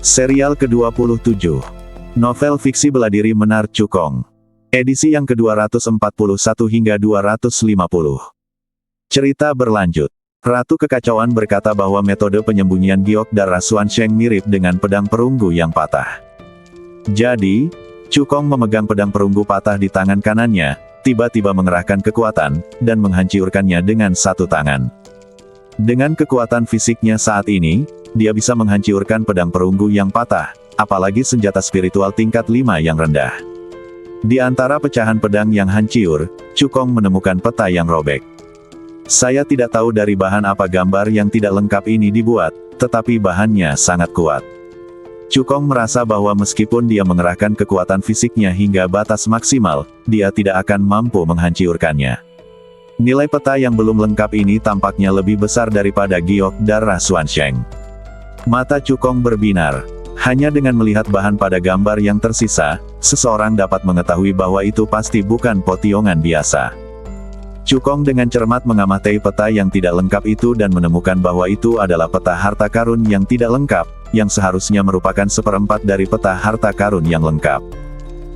Serial ke-27. Novel fiksi bela diri Menar Cukong. Edisi yang ke-241 hingga 250. Cerita berlanjut. Ratu Kekacauan berkata bahwa metode penyembunyian giok darah Xuansheng mirip dengan pedang perunggu yang patah. Jadi, Cukong memegang pedang perunggu patah di tangan kanannya, tiba-tiba mengerahkan kekuatan, dan menghancurkannya dengan satu tangan. Dengan kekuatan fisiknya saat ini, dia bisa menghancurkan pedang perunggu yang patah, apalagi senjata spiritual tingkat 5 yang rendah. Di antara pecahan pedang yang hancur, Cukong menemukan peta yang robek. Saya tidak tahu dari bahan apa gambar yang tidak lengkap ini dibuat, tetapi bahannya sangat kuat. Cukong merasa bahwa meskipun dia mengerahkan kekuatan fisiknya hingga batas maksimal, dia tidak akan mampu menghancurkannya. Nilai peta yang belum lengkap ini tampaknya lebih besar daripada giok darah Xuansheng. Mata Cukong berbinar. Hanya dengan melihat bahan pada gambar yang tersisa, seseorang dapat mengetahui bahwa itu pasti bukan potiongan biasa. Cukong dengan cermat mengamati peta yang tidak lengkap itu dan menemukan bahwa itu adalah peta harta karun yang tidak lengkap, yang seharusnya merupakan seperempat dari peta harta karun yang lengkap.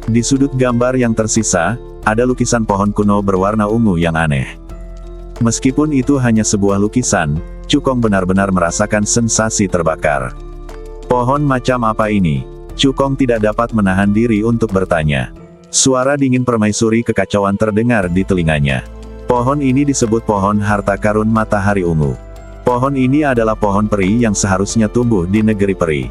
Di sudut gambar yang tersisa, ada lukisan pohon kuno berwarna ungu yang aneh. Meskipun itu hanya sebuah lukisan, Cukong benar-benar merasakan sensasi terbakar. Pohon macam apa ini? Cukong tidak dapat menahan diri untuk bertanya. Suara dingin permaisuri kekacauan terdengar di telinganya. Pohon ini disebut pohon harta karun matahari ungu. Pohon ini adalah pohon peri yang seharusnya tumbuh di negeri peri.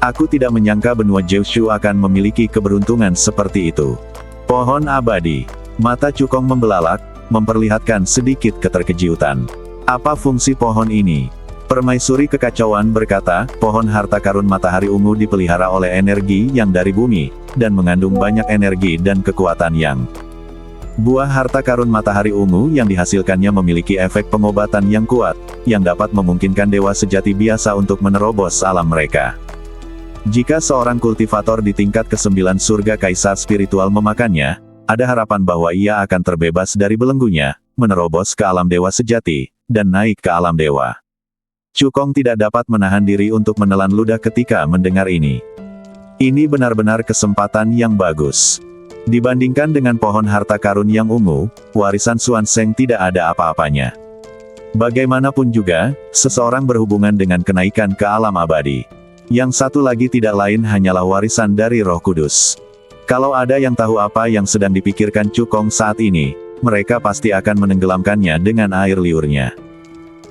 Aku tidak menyangka benua Jiushu akan memiliki keberuntungan seperti itu. Pohon abadi. Mata Cukong membelalak, memperlihatkan sedikit keterkejutan. Apa fungsi pohon ini? Permaisuri kekacauan berkata, pohon harta karun matahari ungu dipelihara oleh energi yang dari bumi, dan mengandung banyak energi dan kekuatan yang. Buah harta karun matahari ungu yang dihasilkannya memiliki efek pengobatan yang kuat, yang dapat memungkinkan dewa sejati biasa untuk menerobos alam mereka. Jika seorang kultivator di tingkat ke-9 surga kaisar spiritual memakannya, ada harapan bahwa ia akan terbebas dari belenggunya, menerobos ke alam dewa sejati, dan naik ke alam dewa. Cukong tidak dapat menahan diri untuk menelan ludah ketika mendengar ini. Ini benar-benar kesempatan yang bagus. Dibandingkan dengan pohon harta karun yang ungu, warisan Xuansheng tidak ada apa-apanya. Bagaimanapun juga, seseorang berhubungan dengan kenaikan ke alam abadi. Yang satu lagi tidak lain hanyalah warisan dari Roh Kudus. Kalau ada yang tahu apa yang sedang dipikirkan Cukong saat ini, mereka pasti akan menenggelamkannya dengan air liurnya.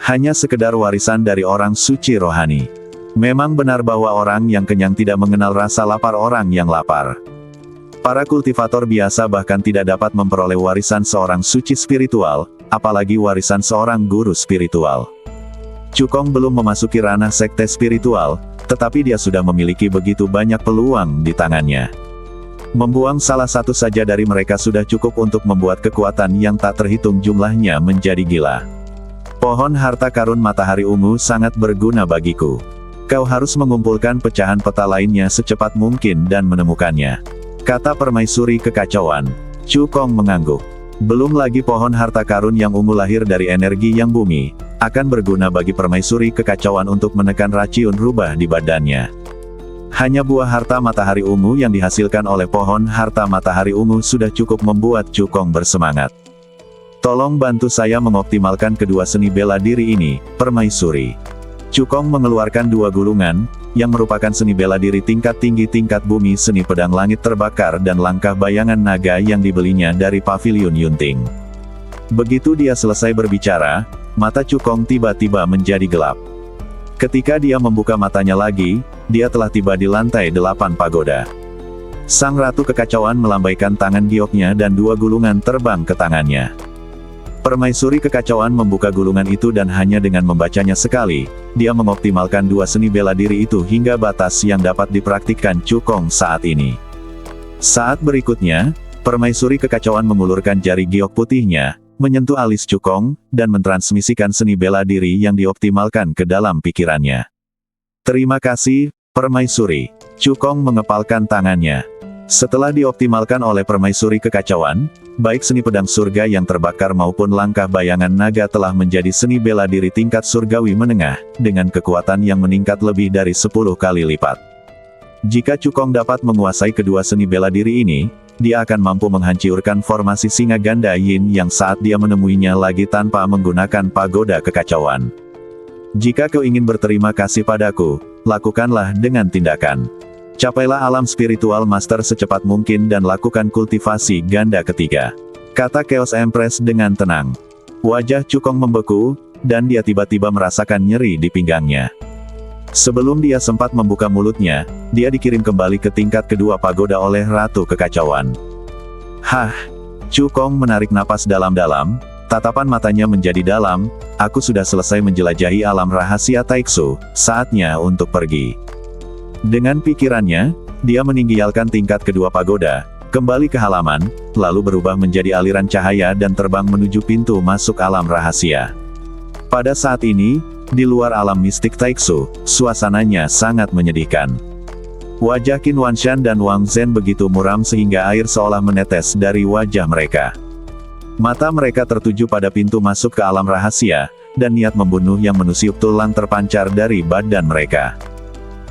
Hanya sekedar warisan dari orang suci rohani. Memang benar bahwa orang yang kenyang tidak mengenal rasa lapar orang yang lapar. Para kultivator biasa bahkan tidak dapat memperoleh warisan seorang suci spiritual, apalagi warisan seorang guru spiritual. Cukong belum memasuki ranah sekte spiritual, tetapi dia sudah memiliki begitu banyak peluang di tangannya. Membuang salah satu saja dari mereka sudah cukup untuk membuat kekuatan yang tak terhitung jumlahnya menjadi gila. Pohon harta karun matahari ungu sangat berguna bagiku. Kau harus mengumpulkan pecahan peta lainnya secepat mungkin dan menemukannya, kata permaisuri kekacauan. Cukong mengangguk. Belum lagi pohon harta karun yang ungu lahir dari energi yang bumi, akan berguna bagi permaisuri kekacauan untuk menekan racun rubah di badannya. Hanya buah harta matahari ungu yang dihasilkan oleh pohon harta matahari ungu sudah cukup membuat Cukong bersemangat. Tolong bantu saya mengoptimalkan kedua seni bela diri ini, permaisuri. Cukong mengeluarkan 2 gulungan, yang merupakan seni bela diri tingkat tinggi tingkat bumi seni pedang langit terbakar dan langkah bayangan naga yang dibelinya dari pavilion Yunting. Begitu dia selesai berbicara, mata Cukong tiba-tiba menjadi gelap. Ketika dia membuka matanya lagi, dia telah tiba di lantai 8 pagoda. Sang Ratu Kekacauan melambaikan tangan gioknya dan 2 gulungan terbang ke tangannya. Permaisuri kekacauan membuka gulungan itu dan hanya dengan membacanya sekali, dia mengoptimalkan 2 seni bela diri itu hingga batas yang dapat dipraktikkan Cukong saat ini. Saat berikutnya, permaisuri kekacauan mengulurkan jari giok putihnya, menyentuh alis Cukong, dan mentransmisikan seni bela diri yang dioptimalkan ke dalam pikirannya. Terima kasih, permaisuri. Cukong mengepalkan tangannya. Setelah dioptimalkan oleh permaisuri kekacauan, baik seni pedang surga yang terbakar maupun langkah bayangan naga telah menjadi seni bela diri tingkat surgawi menengah, dengan kekuatan yang meningkat lebih dari 10 kali lipat. Jika Cukong dapat menguasai kedua seni bela diri ini, dia akan mampu menghancurkan formasi singa ganda Yin yang saat dia menemuinya lagi tanpa menggunakan pagoda kekacauan. Jika kau ingin berterima kasih padaku, lakukanlah dengan tindakan. Capailah alam spiritual master secepat mungkin dan lakukan kultivasi ganda ketiga, kata Chaos Empress dengan tenang. Wajah Cukong membeku, dan dia tiba-tiba merasakan nyeri di pinggangnya. Sebelum dia sempat membuka mulutnya, dia dikirim kembali ke tingkat kedua pagoda oleh Ratu Kekacauan. Hah! Cukong menarik napas dalam-dalam, tatapan matanya menjadi dalam. Aku sudah selesai menjelajahi alam rahasia Taiksu, saatnya untuk pergi. Dengan pikirannya, dia meninggalkan tingkat kedua pagoda, kembali ke halaman, lalu berubah menjadi aliran cahaya dan terbang menuju pintu masuk alam rahasia. Pada saat ini, di luar alam mistik Taiksu, suasananya sangat menyedihkan. Wajah Qin Wanshan dan Wang Zhen begitu muram sehingga air seolah menetes dari wajah mereka. Mata mereka tertuju pada pintu masuk ke alam rahasia, dan niat membunuh yang menusuk tulang terpancar dari badan mereka.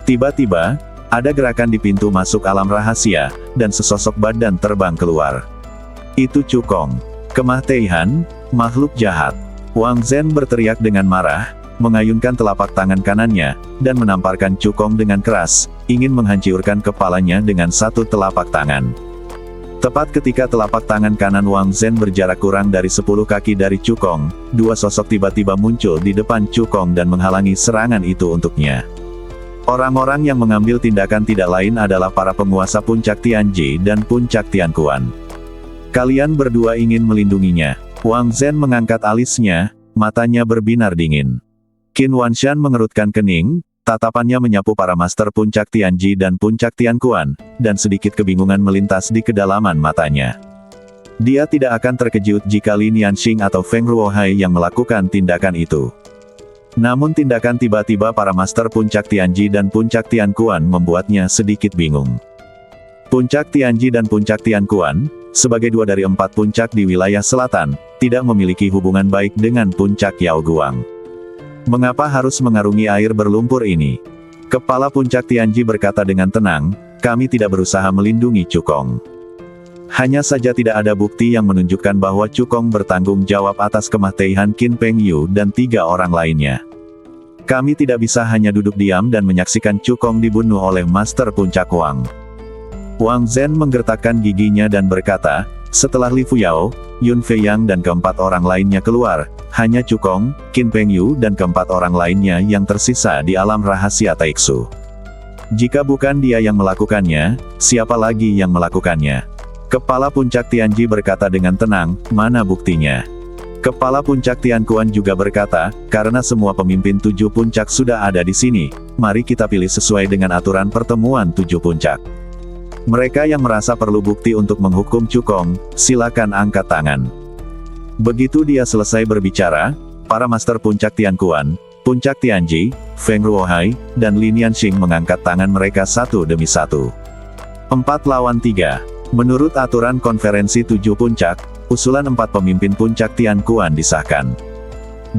Tiba-tiba, ada gerakan di pintu masuk alam rahasia, dan sesosok badan terbang keluar. Itu Cukong. Kemah Teihan, makhluk jahat. Wang Zhen berteriak dengan marah, mengayunkan telapak tangan kanannya, dan menamparkan Cukong dengan keras, ingin menghancurkan kepalanya dengan satu telapak tangan. Tepat ketika telapak tangan kanan Wang Zhen berjarak kurang dari 10 kaki dari Cukong, dua sosok tiba-tiba muncul di depan Cukong dan menghalangi serangan itu untuknya. Orang-orang yang mengambil tindakan tidak lain adalah para penguasa Puncak Tianji dan Puncak Tianquan. Kalian berdua ingin melindunginya. Wang Zhen mengangkat alisnya, matanya berbinar dingin. Qin Wanshan mengerutkan kening, tatapannya menyapu para master Puncak Tianji dan Puncak Tianquan, dan sedikit kebingungan melintas di kedalaman matanya. Dia tidak akan terkejut jika Lin Yanxing atau Feng Ruohai yang melakukan tindakan itu. Namun tindakan tiba-tiba para master Puncak Tianji dan Puncak Tianquan membuatnya sedikit bingung. Puncak Tianji dan Puncak Tianquan, sebagai dua dari 4 puncak di wilayah selatan, tidak memiliki hubungan baik dengan Puncak Yaoguang. Mengapa harus mengarungi air berlumpur ini? Kepala Puncak Tianji berkata dengan tenang, kami tidak berusaha melindungi Cukong. Hanya saja tidak ada bukti yang menunjukkan bahwa Cukong bertanggung jawab atas kematian Qin Pengyu dan 3 orang lainnya. Kami tidak bisa hanya duduk diam dan menyaksikan Cukong dibunuh oleh Master Puncak Wang. Wang Zhen menggertakkan giginya dan berkata, setelah Li Fuyao, Yun Feiyang dan keempat orang lainnya keluar, hanya Cukong, Qin Pengyu dan keempat orang lainnya yang tersisa di alam rahasia Taiksu. Jika bukan dia yang melakukannya, siapa lagi yang melakukannya? Kepala Puncak Tianji berkata dengan tenang, mana buktinya? Kepala Puncak Tianquan juga berkata, karena semua pemimpin 7 puncak sudah ada di sini, mari kita pilih sesuai dengan aturan pertemuan 7 puncak. Mereka yang merasa perlu bukti untuk menghukum Cukong, silakan angkat tangan. Begitu dia selesai berbicara, para master Puncak Tianquan, Puncak Tianji, Feng Ruohai, dan Lin Yanxing mengangkat tangan mereka satu demi satu. 4 lawan 3. Menurut aturan konferensi 7 puncak, usulan 4 pemimpin Puncak Tianquan disahkan.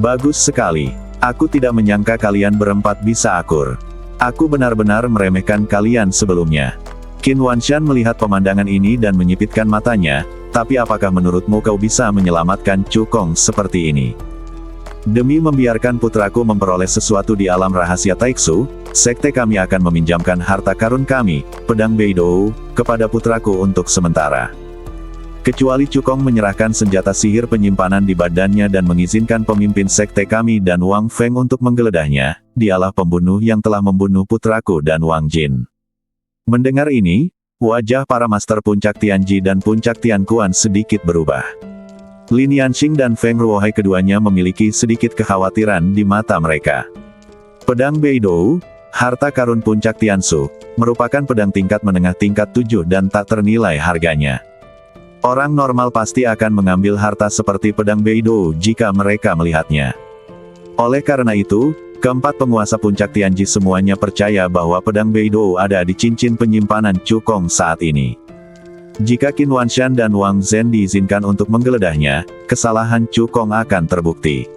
Bagus sekali. Aku tidak menyangka kalian berempat bisa akur. Aku benar-benar meremehkan kalian sebelumnya. Qin Wanshan melihat pemandangan ini dan menyipitkan matanya, tapi apakah menurutmu kau bisa menyelamatkan Cukong seperti ini? Demi membiarkan putraku memperoleh sesuatu di alam rahasia Taiksu, sekte kami akan meminjamkan harta karun kami, pedang Beidou, kepada putraku untuk sementara. Kecuali Cukong menyerahkan senjata sihir penyimpanan di badannya dan mengizinkan pemimpin sekte kami dan Wang Feng untuk menggeledahnya, dialah pembunuh yang telah membunuh putraku dan Wang Jin. Mendengar ini, wajah para master Puncak Tianji dan Puncak Tianquan sedikit berubah. Lin Yanxing dan Feng Ruohai keduanya memiliki sedikit kekhawatiran di mata mereka. Pedang Beidou, harta karun Puncak Tiansu, merupakan pedang tingkat menengah tingkat 7 dan tak ternilai harganya. Orang normal pasti akan mengambil harta seperti pedang Beidou jika mereka melihatnya. Oleh karena itu, keempat penguasa Puncak Tianji semuanya percaya bahwa pedang Beidou ada di cincin penyimpanan Cukong saat ini. Jika Qin Wanshan dan Wang Zhen diizinkan untuk menggeledahnya, kesalahan Cukong akan terbukti.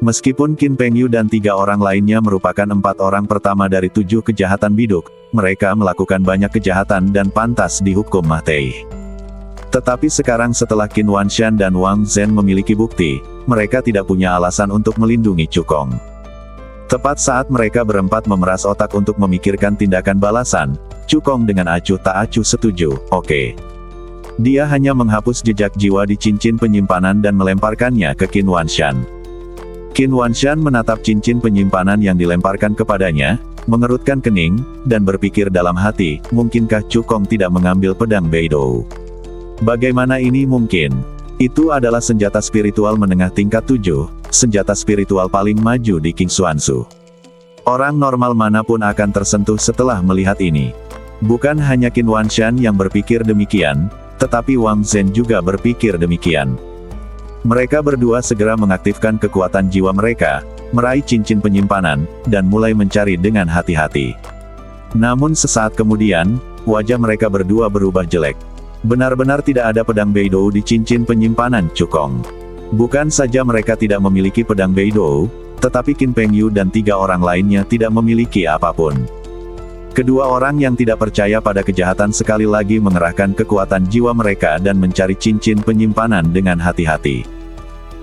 Meskipun Qin Pengyu dan 3 orang lainnya merupakan 4 orang pertama dari 7 kejahatan biduk, mereka melakukan banyak kejahatan dan pantas dihukum mati. Tetapi sekarang setelah Qin Wanshan dan Wang Zhen memiliki bukti, mereka tidak punya alasan untuk melindungi Cukong. Tepat saat mereka berempat memeras otak untuk memikirkan tindakan balasan, Cukong dengan acuh tak acuh setuju, oke. Dia hanya menghapus jejak jiwa di cincin penyimpanan dan melemparkannya ke Qin Wanshan. Qin Wanshan menatap cincin penyimpanan yang dilemparkan kepadanya, mengerutkan kening, dan berpikir dalam hati, mungkinkah Cukong tidak mengambil pedang Beidou? Bagaimana ini mungkin? Itu adalah senjata spiritual menengah tingkat 7, senjata spiritual paling maju di King Xuanzu. Orang normal manapun akan tersentuh setelah melihat ini. Bukan hanya Qin Wanshan yang berpikir demikian, tetapi Wang Zhen juga berpikir demikian. Mereka berdua segera mengaktifkan kekuatan jiwa mereka, meraih cincin penyimpanan, dan mulai mencari dengan hati-hati. Namun sesaat kemudian, wajah mereka berdua berubah jelek. Benar-benar tidak ada pedang Beidou di cincin penyimpanan Cukong. Bukan saja mereka tidak memiliki pedang Beidou, tetapi Qin Pengyu dan 3 orang lainnya tidak memiliki apapun. Kedua orang yang tidak percaya pada kejahatan sekali lagi mengerahkan kekuatan jiwa mereka dan mencari cincin penyimpanan dengan hati-hati.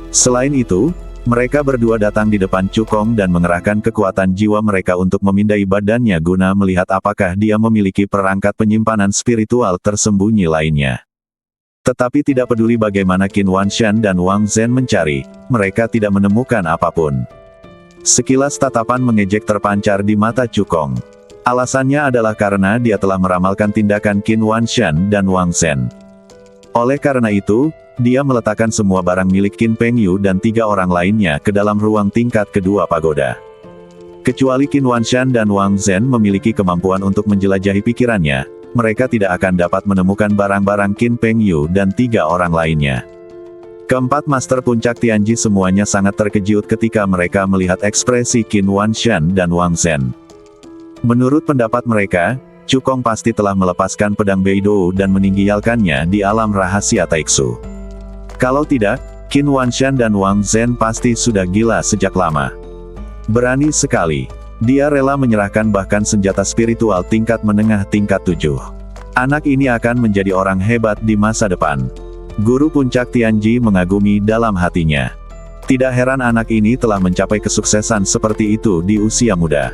Selain itu, mereka berdua datang di depan Cukong dan mengerahkan kekuatan jiwa mereka untuk memindai badannya guna melihat apakah dia memiliki perangkat penyimpanan spiritual tersembunyi lainnya. Tetapi tidak peduli bagaimana Qin Wanshan dan Wang Zhen mencari, mereka tidak menemukan apapun. Sekilas tatapan mengejek terpancar di mata Cukong. Alasannya adalah karena dia telah meramalkan tindakan Qin Wanshan dan Wang Zhen. Oleh karena itu, dia meletakkan semua barang milik Qin Pengyu dan 3 orang lainnya ke dalam ruang tingkat kedua pagoda. Kecuali Qin Wanshan dan Wang Zhen memiliki kemampuan untuk menjelajahi pikirannya, mereka tidak akan dapat menemukan barang-barang Qin Pengyu dan 3 orang lainnya. Keempat Master Puncak Tianji semuanya sangat terkejut ketika mereka melihat ekspresi Qin Wanshan dan Wang Zhen. Menurut pendapat mereka, Cukong pasti telah melepaskan pedang Beidou dan meninggalkannya di alam rahasia Taixu. Kalau tidak, Qin Wanshan dan Wang Zhen pasti sudah gila sejak lama. Berani sekali. Dia rela menyerahkan bahkan senjata spiritual tingkat menengah tingkat 7. Anak ini akan menjadi orang hebat di masa depan. Guru Puncak Tianji mengagumi dalam hatinya. Tidak heran anak ini telah mencapai kesuksesan seperti itu di usia muda.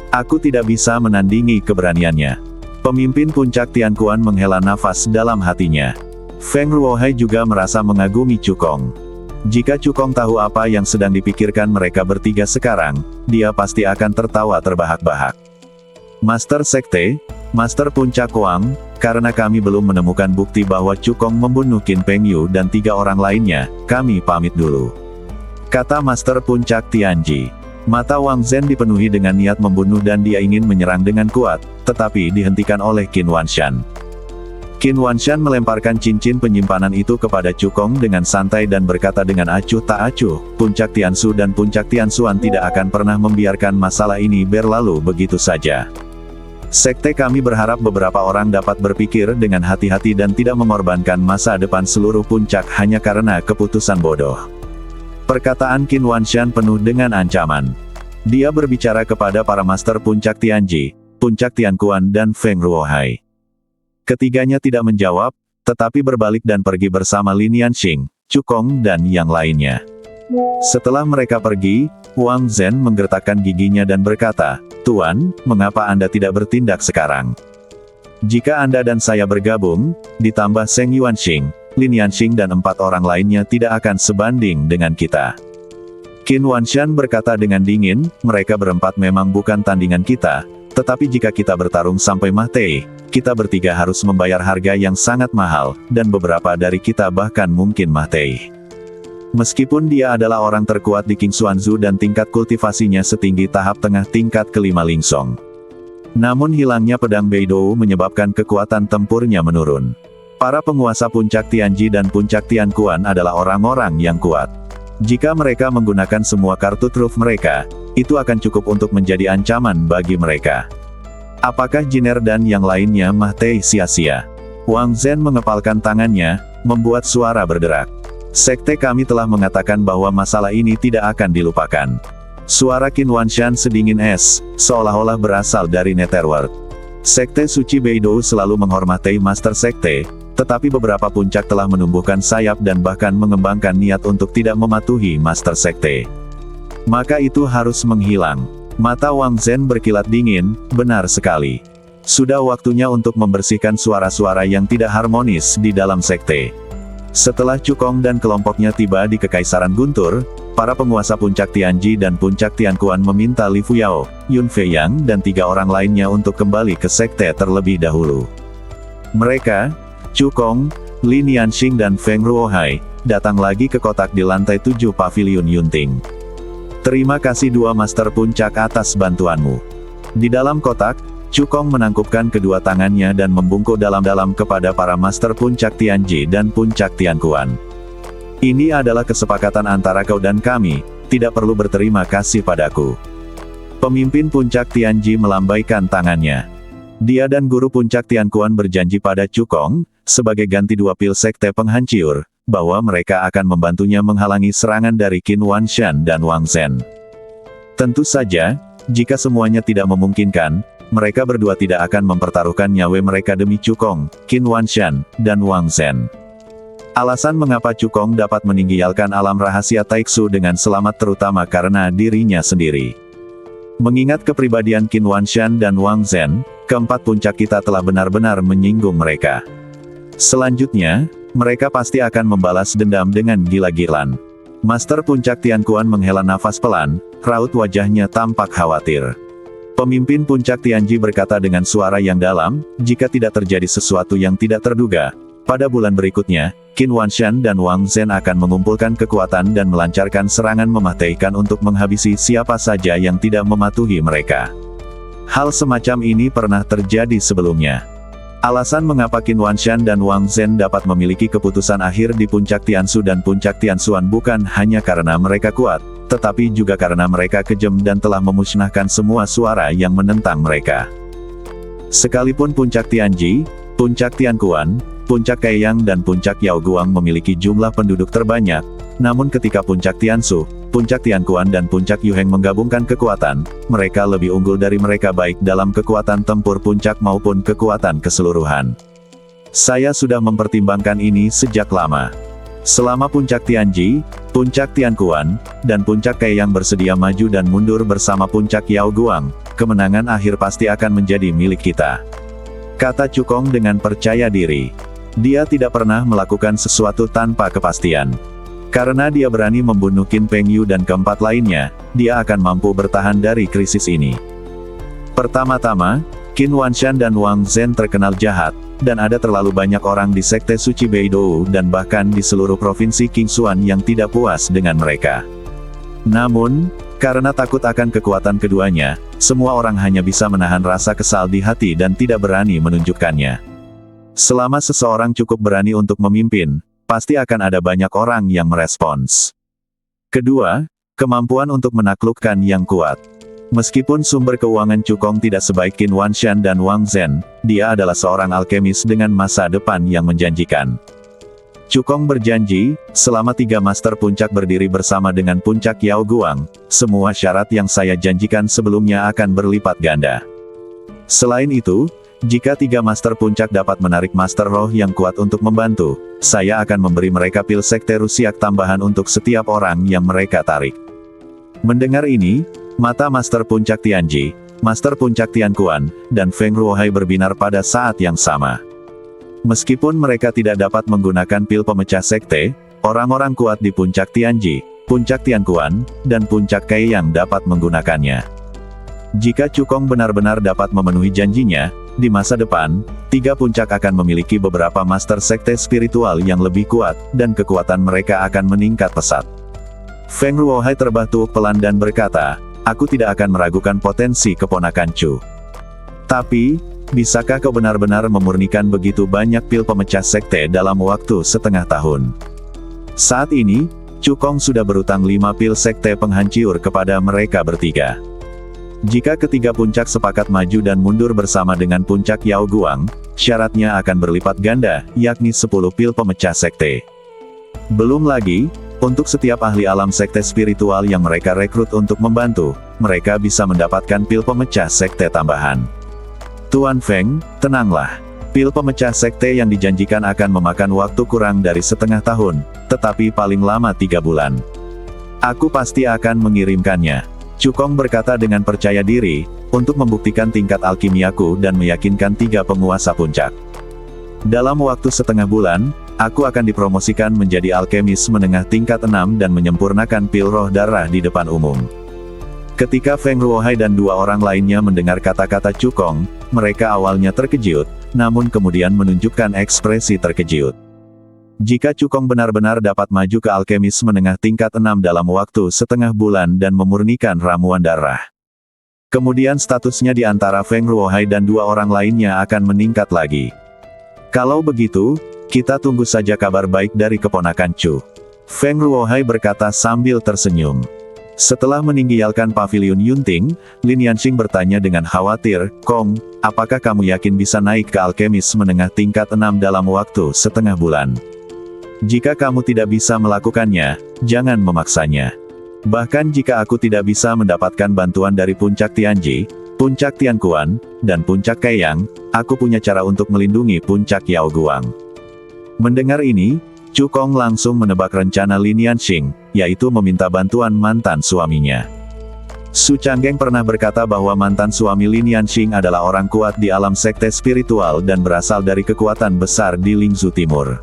Aku tidak bisa menandingi keberaniannya. Pemimpin Puncak Tianquan menghela nafas dalam hatinya. Feng Ruohai juga merasa mengagumi Cukong. Jika Cukong tahu apa yang sedang dipikirkan mereka bertiga sekarang, dia pasti akan tertawa terbahak-bahak. Master Sekte, Master Puncak Wang, karena kami belum menemukan bukti bahwa Cukong membunuh Qin Pengyu dan 3 orang lainnya, kami pamit dulu. Kata Master Puncak Tianji. Mata Wang Zhen dipenuhi dengan niat membunuh dan dia ingin menyerang dengan kuat, tetapi dihentikan oleh Qin Wanshan. Qin Wanshan melemparkan cincin penyimpanan itu kepada Cukong dengan santai dan berkata dengan acuh tak acuh, Puncak Tiansu dan Puncak Tiansuan tidak akan pernah membiarkan masalah ini berlalu begitu saja. Sekte kami berharap beberapa orang dapat berpikir dengan hati-hati dan tidak mengorbankan masa depan seluruh puncak hanya karena keputusan bodoh. Perkataan Qin Wanshan penuh dengan ancaman. Dia berbicara kepada para Master Puncak Tianji, Puncak Tianquan dan Feng Ruohai. Ketiganya tidak menjawab, tetapi berbalik dan pergi bersama Lin Yanxing, Cukong dan yang lainnya. Setelah mereka pergi, Wang Zhen menggertakkan giginya dan berkata, Tuan, mengapa Anda tidak bertindak sekarang? Jika Anda dan saya bergabung, ditambah Seng Yuanxing, Lin Yanxing dan 4 orang lainnya tidak akan sebanding dengan kita. Qin Wanshan berkata dengan dingin, mereka berempat memang bukan tandingan kita, tetapi jika kita bertarung sampai mati, kita bertiga harus membayar harga yang sangat mahal, dan beberapa dari kita bahkan mungkin mati. Meskipun dia adalah orang terkuat di King Xuanzu dan tingkat kultivasinya setinggi tahap tengah tingkat kelima Lingsong. Namun hilangnya pedang Beidou menyebabkan kekuatan tempurnya menurun. Para penguasa Puncak Tianji dan Puncak Tianquan adalah orang-orang yang kuat. Jika mereka menggunakan semua kartu truf mereka, itu akan cukup untuk menjadi ancaman bagi mereka. Apakah Jiner dan yang lainnya mati sia-sia? Wang Zhen mengepalkan tangannya, membuat suara berderak. Sekte kami telah mengatakan bahwa masalah ini tidak akan dilupakan. Suara Qin Wanshan sedingin es, seolah-olah berasal dari Netherworld. Sekte Suci Beidou selalu menghormati Master Sekte, tetapi beberapa puncak telah menumbuhkan sayap dan bahkan mengembangkan niat untuk tidak mematuhi Master Sekte. Maka itu harus menghilang. Mata Wang Zhen berkilat dingin, benar sekali. Sudah waktunya untuk membersihkan suara-suara yang tidak harmonis di dalam sekte. Setelah Cukong dan kelompoknya tiba di Kekaisaran Guntur, para penguasa puncak Tianji dan puncak Tianquan meminta Li Fuyao, Yun Feiyang dan 3 orang lainnya untuk kembali ke sekte terlebih dahulu. Mereka, Cukong, Li Nianxing dan Feng Ruohai, datang lagi ke kotak di lantai 7 Pavilion Yunting. Terima kasih 2 master puncak atas bantuanmu. Di dalam kotak, Cukong menangkupkan kedua tangannya dan membungkuk dalam-dalam kepada para master puncak Tianji dan puncak Tianquan. Ini adalah kesepakatan antara kau dan kami, tidak perlu berterima kasih padaku. Pemimpin puncak Tianji melambaikan tangannya. Dia dan guru puncak Tianquan berjanji pada Cukong, sebagai ganti 2 pil sekte penghancur, bahwa mereka akan membantunya menghalangi serangan dari Qin Wanshan dan Wang Zhen. Tentu saja, jika semuanya tidak memungkinkan, mereka berdua tidak akan mempertaruhkan nyawa mereka demi Cukong, Qin Wanshan, dan Wang Zhen. Alasan mengapa Cukong dapat meninggalkan alam rahasia Taixu dengan selamat terutama karena dirinya sendiri. Mengingat kepribadian Qin Wanshan dan Wang Zhen, keempat puncak kita telah benar-benar menyinggung mereka. Selanjutnya, mereka pasti akan membalas dendam dengan gila-gilaan. Master puncak Tianquan menghela nafas pelan, raut wajahnya tampak khawatir. Pemimpin puncak Tianji berkata dengan suara yang dalam, jika tidak terjadi sesuatu yang tidak terduga, pada bulan berikutnya, Qin Wanshan dan Wang Zhen akan mengumpulkan kekuatan dan melancarkan serangan mematikan untuk menghabisi siapa saja yang tidak mematuhi mereka. Hal semacam ini pernah terjadi sebelumnya. Alasan mengapa Qin Wanshan dan Wang Zhen dapat memiliki keputusan akhir di puncak Tiansu dan puncak Tianxuan bukan hanya karena mereka kuat, tetapi juga karena mereka kejam dan telah memusnahkan semua suara yang menentang mereka. Sekalipun puncak Tianji, puncak Tianquan, puncak Kaiyang dan puncak Yaoguang memiliki jumlah penduduk terbanyak, namun ketika puncak Tiansu, puncak Tianquan dan puncak Yuheng menggabungkan kekuatan, mereka lebih unggul dari mereka baik dalam kekuatan tempur puncak maupun kekuatan keseluruhan. Saya sudah mempertimbangkan ini sejak lama. Selama puncak Tianji, puncak Tianquan, dan puncak Kaiyang bersedia maju dan mundur bersama puncak Yaoguang, kemenangan akhir pasti akan menjadi milik kita. Kata Cukong dengan percaya diri. Dia tidak pernah melakukan sesuatu tanpa kepastian. Karena dia berani membunuh Qin Pengyu dan keempat lainnya, dia akan mampu bertahan dari krisis ini. Pertama-tama, Qin Wanshan dan Wang Zhen terkenal jahat, dan ada terlalu banyak orang di Sekte Suci Beidou dan bahkan di seluruh provinsi Qingxuan yang tidak puas dengan mereka. Namun, karena takut akan kekuatan keduanya, semua orang hanya bisa menahan rasa kesal di hati dan tidak berani menunjukkannya. Selama seseorang cukup berani untuk memimpin, pasti akan ada banyak orang yang merespons. Kedua, kemampuan untuk menaklukkan yang kuat. Meskipun sumber keuangan Cukong tidak sebaik Qin Wanshan dan Wang Zhen, dia adalah seorang alkemis dengan masa depan yang menjanjikan. Cukong berjanji, selama 3 master puncak berdiri bersama dengan puncak Yaoguang, semua syarat yang saya janjikan sebelumnya akan berlipat ganda. Selain itu, jika 3 master puncak dapat menarik master roh yang kuat untuk membantu, saya akan memberi mereka pil sekte rusiak tambahan untuk setiap orang yang mereka tarik. Mendengar ini, mata master puncak Tianji, master puncak Tianquan, dan Feng Ruohai berbinar pada saat yang sama. Meskipun mereka tidak dapat menggunakan pil pemecah sekte, orang-orang kuat di puncak Tianji, puncak Tianquan, dan puncak Kaiyang dapat menggunakannya. Jika Cukong benar-benar dapat memenuhi janjinya, di masa depan, 3 puncak akan memiliki beberapa master sekte spiritual yang lebih kuat, dan kekuatan mereka akan meningkat pesat. Feng Ruohai terbatuk pelan dan berkata, aku tidak akan meragukan potensi keponakan Chu. Tapi, bisakah kau benar-benar memurnikan begitu banyak pil pemecah sekte dalam waktu setengah tahun? Saat ini, Cukong sudah berutang 5 pil sekte penghancur kepada mereka bertiga. Jika ketiga puncak sepakat maju dan mundur bersama dengan puncak Yaoguang, syaratnya akan berlipat ganda, yakni 10 pil pemecah sekte. Belum lagi, untuk setiap ahli alam sekte spiritual yang mereka rekrut untuk membantu, mereka bisa mendapatkan pil pemecah sekte tambahan. Tuan Feng, tenanglah. Pil pemecah sekte yang dijanjikan akan memakan waktu kurang dari setengah tahun, tetapi paling lama 3 bulan. Aku pasti akan mengirimkannya. Cukong berkata dengan percaya diri, untuk membuktikan tingkat alkimiaku dan meyakinkan 3 penguasa puncak. Dalam waktu setengah bulan, aku akan dipromosikan menjadi alkemis menengah tingkat 6 dan menyempurnakan pil roh darah di depan umum. Ketika Feng Ruohai dan 2 orang lainnya mendengar kata-kata Cukong, mereka awalnya terkejut, namun kemudian menunjukkan ekspresi terkejut. Jika Cukong benar-benar dapat maju ke alkemis menengah tingkat 6 dalam waktu setengah bulan dan memurnikan ramuan darah, kemudian statusnya di antara Feng Ruohai dan 2 orang lainnya akan meningkat lagi. Kalau begitu, kita tunggu saja kabar baik dari keponakan Chu. Feng Ruohai berkata sambil tersenyum. Setelah meninggalkan pavilion Yunting, Lin Yanxing bertanya dengan khawatir, Kong, apakah kamu yakin bisa naik ke alkemis menengah tingkat 6 dalam waktu setengah bulan? Jika kamu tidak bisa melakukannya, jangan memaksanya. Bahkan jika aku tidak bisa mendapatkan bantuan dari Puncak Tianji, Puncak Tianquan, dan Puncak Kaiyang, aku punya cara untuk melindungi Puncak Yaoguang. Mendengar ini, Cukong langsung menebak rencana Lin Yanxing, yaitu meminta bantuan mantan suaminya. Su Changgeng pernah berkata bahwa mantan suami Lin Yanxing adalah orang kuat di alam sekte spiritual dan berasal dari kekuatan besar di Lingzhou Timur.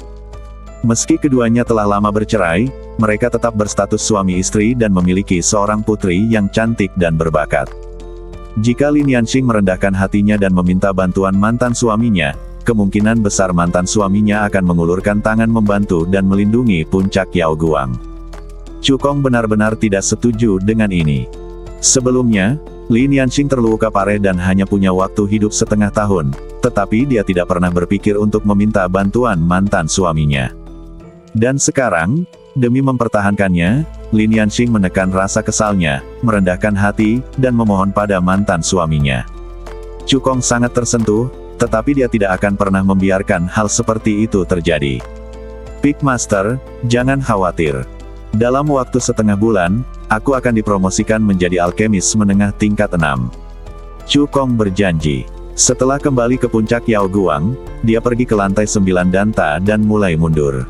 Meski keduanya telah lama bercerai, mereka tetap berstatus suami istri dan memiliki seorang putri yang cantik dan berbakat. Jika Lin Yanxing merendahkan hatinya dan meminta bantuan mantan suaminya, kemungkinan besar mantan suaminya akan mengulurkan tangan membantu dan melindungi Puncak Yaoguang. Cukong benar-benar tidak setuju dengan ini. Sebelumnya, Lin Yanxing terluka parah dan hanya punya waktu hidup setengah tahun, tetapi dia tidak pernah berpikir untuk meminta bantuan mantan suaminya. Dan sekarang, demi mempertahankannya, Lin Yanxing menekan rasa kesalnya, merendahkan hati, dan memohon pada mantan suaminya. Cukong sangat tersentuh, tetapi dia tidak akan pernah membiarkan hal seperti itu terjadi. Pig Master, jangan khawatir. Dalam waktu setengah bulan, aku akan dipromosikan menjadi alkemis menengah tingkat 6. Cukong berjanji. Setelah kembali ke Puncak Yaoguang, dia pergi ke lantai 9 Danta dan mulai mundur.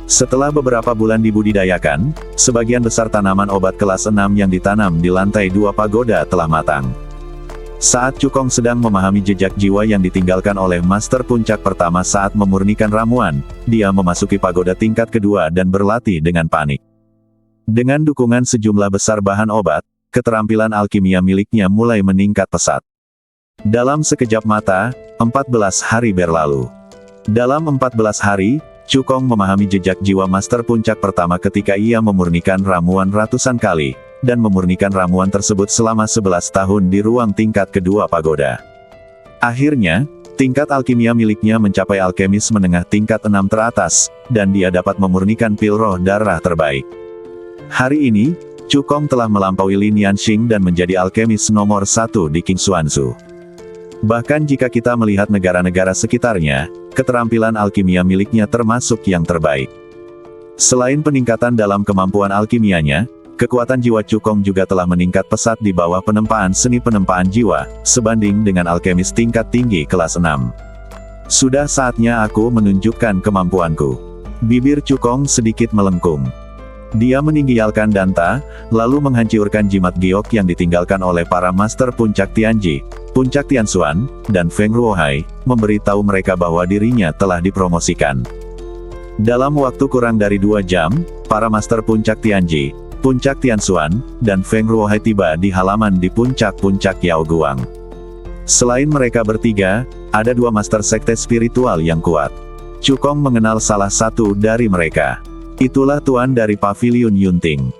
Setelah beberapa bulan dibudidayakan, sebagian besar tanaman obat kelas 6 yang ditanam di lantai 2 pagoda telah matang. Saat Cukong sedang memahami jejak jiwa yang ditinggalkan oleh Master Puncak pertama saat memurnikan ramuan, dia memasuki pagoda tingkat kedua dan berlatih dengan panik. Dengan dukungan sejumlah besar bahan obat, keterampilan alkimia miliknya mulai meningkat pesat. Dalam sekejap mata, 14 hari berlalu. Dalam 14 hari, Cukong memahami jejak jiwa Master Puncak pertama ketika ia memurnikan ramuan ratusan kali, dan memurnikan ramuan tersebut selama 11 tahun di ruang tingkat kedua pagoda. Akhirnya, tingkat alkimia miliknya mencapai alkemis menengah tingkat 6 teratas, dan dia dapat memurnikan pil roh darah terbaik. Hari ini, Cukong telah melampaui Lin Yanxing dan menjadi alkemis nomor 1 di Qingxuanzhou. Bahkan jika kita melihat negara-negara sekitarnya, keterampilan alkimia miliknya termasuk yang terbaik. Selain peningkatan dalam kemampuan alkimianya, kekuatan jiwa Cukong juga telah meningkat pesat di bawah penempaan seni penempaan jiwa, sebanding dengan alkemis tingkat tinggi kelas 6. Sudah saatnya aku menunjukkan kemampuanku. Bibir Cukong sedikit melengkung. Dia meninggalkan Danta, lalu menghancurkan jimat giok yang ditinggalkan oleh para Master Puncak Tianji, Puncak Tianxuan, dan Feng Ruohai, memberitahu mereka bahwa dirinya telah dipromosikan. Dalam waktu kurang dari 2 jam, para Master Puncak Tianji, Puncak Tianxuan, dan Feng Ruohai tiba di halaman di Puncak-Puncak Yaoguang. Selain mereka bertiga, ada 2 Master Sekte Spiritual yang kuat. Cukong mengenal salah satu dari mereka. Itulah tuan dari Pavilion Yunting.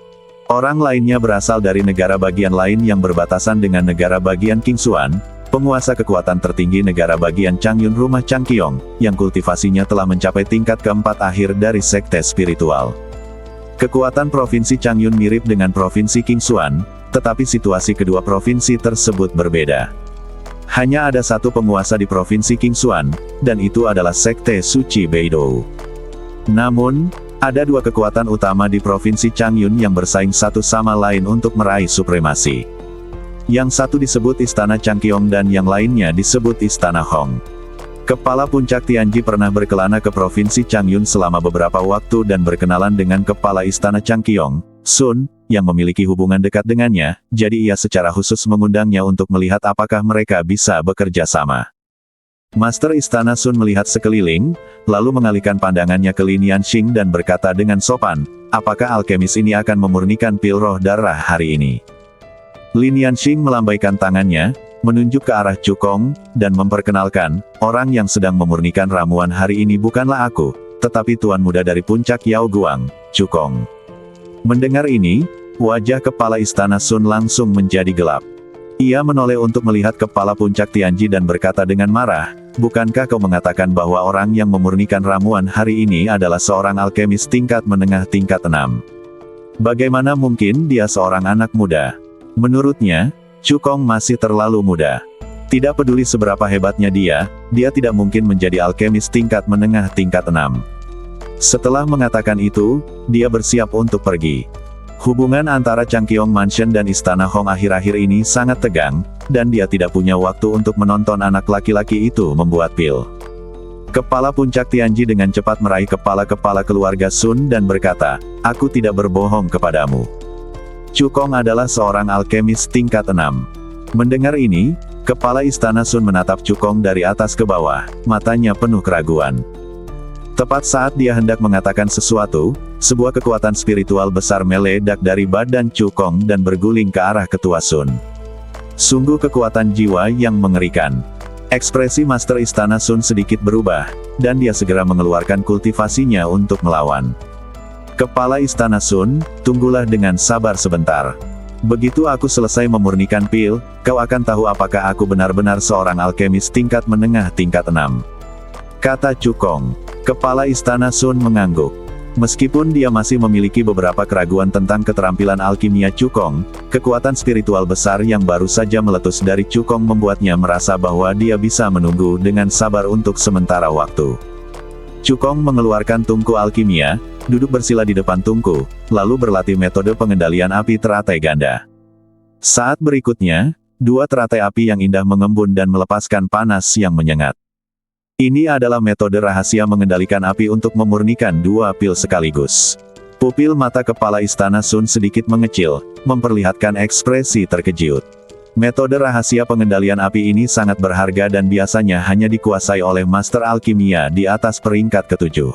Orang lainnya berasal dari negara bagian lain yang berbatasan dengan negara bagian Qingxuan, penguasa kekuatan tertinggi negara bagian Changyun Rumah Changqiong, yang kultivasinya telah mencapai tingkat keempat akhir dari sekte spiritual. Kekuatan Provinsi Changyun mirip dengan Provinsi Qingxuan, tetapi situasi kedua provinsi tersebut berbeda. Hanya ada satu penguasa di Provinsi Qingxuan, dan itu adalah Sekte Suci Beidou. Namun, Ada dua kekuatan utama di Provinsi Changyun yang bersaing satu sama lain untuk meraih supremasi. Yang satu disebut Istana Changkyong dan yang lainnya disebut Istana Hong. Kepala Puncak Tianji pernah berkelana ke Provinsi Changyun selama beberapa waktu dan berkenalan dengan Kepala Istana Changkyong, Sun, yang memiliki hubungan dekat dengannya, jadi ia secara khusus mengundangnya untuk melihat apakah mereka bisa bekerja sama. Master Istana Sun melihat sekeliling, lalu mengalihkan pandangannya ke Lin Yanxing dan berkata dengan sopan, apakah alkemis ini akan memurnikan pil roh darah hari ini? Lin Yanxing melambaikan tangannya, menunjuk ke arah Cukong, dan memperkenalkan, orang yang sedang memurnikan ramuan hari ini bukanlah aku, tetapi tuan muda dari puncak Yao Guang, Cukong. Mendengar ini, wajah kepala Istana Sun langsung menjadi gelap. Ia menoleh untuk melihat kepala puncak Tianji dan berkata dengan marah, bukankah kau mengatakan bahwa orang yang memurnikan ramuan hari ini adalah seorang alkemis tingkat menengah tingkat 6? Bagaimana mungkin dia seorang anak muda? Menurutnya, Cukong masih terlalu muda. Tidak peduli seberapa hebatnya dia tidak mungkin menjadi alkemis tingkat menengah tingkat 6. Setelah mengatakan itu, dia bersiap untuk pergi. Hubungan antara Changkyong Mansion dan Istana Hong akhir-akhir ini sangat tegang, dan dia tidak punya waktu untuk menonton anak laki-laki itu membuat pil. Kepala Puncak Tianji dengan cepat meraih kepala-kepala keluarga Sun dan berkata, aku tidak berbohong kepadamu. Cukong adalah seorang alkemis tingkat 6. Mendengar ini, kepala Istana Sun menatap Cukong dari atas ke bawah, matanya penuh keraguan. Tepat saat dia hendak mengatakan sesuatu, sebuah kekuatan spiritual besar meledak dari badan Cukong dan berguling ke arah ketua Sun. Sungguh kekuatan jiwa yang mengerikan. Ekspresi Master Istana Sun sedikit berubah, dan dia segera mengeluarkan kultivasinya untuk melawan. Kepala Istana Sun, tunggulah dengan sabar sebentar. Begitu aku selesai memurnikan pil, kau akan tahu apakah aku benar-benar seorang alkemis tingkat menengah tingkat 6. Kata Cukong. Kepala Istana Sun mengangguk. Meskipun dia masih memiliki beberapa keraguan tentang keterampilan alkimia Cukong, kekuatan spiritual besar yang baru saja meletus dari Cukong membuatnya merasa bahwa dia bisa menunggu dengan sabar untuk sementara waktu. Cukong mengeluarkan tungku alkimia, duduk bersila di depan tungku, lalu berlatih metode pengendalian api teratai ganda. Saat berikutnya, dua teratai api yang indah mengembun dan melepaskan panas yang menyengat. Ini adalah metode rahasia mengendalikan api untuk memurnikan dua pil sekaligus. Pupil mata kepala Istana Sun sedikit mengecil, memperlihatkan ekspresi terkejut. Metode rahasia pengendalian api ini sangat berharga dan biasanya hanya dikuasai oleh master alkimia di atas peringkat ke-7.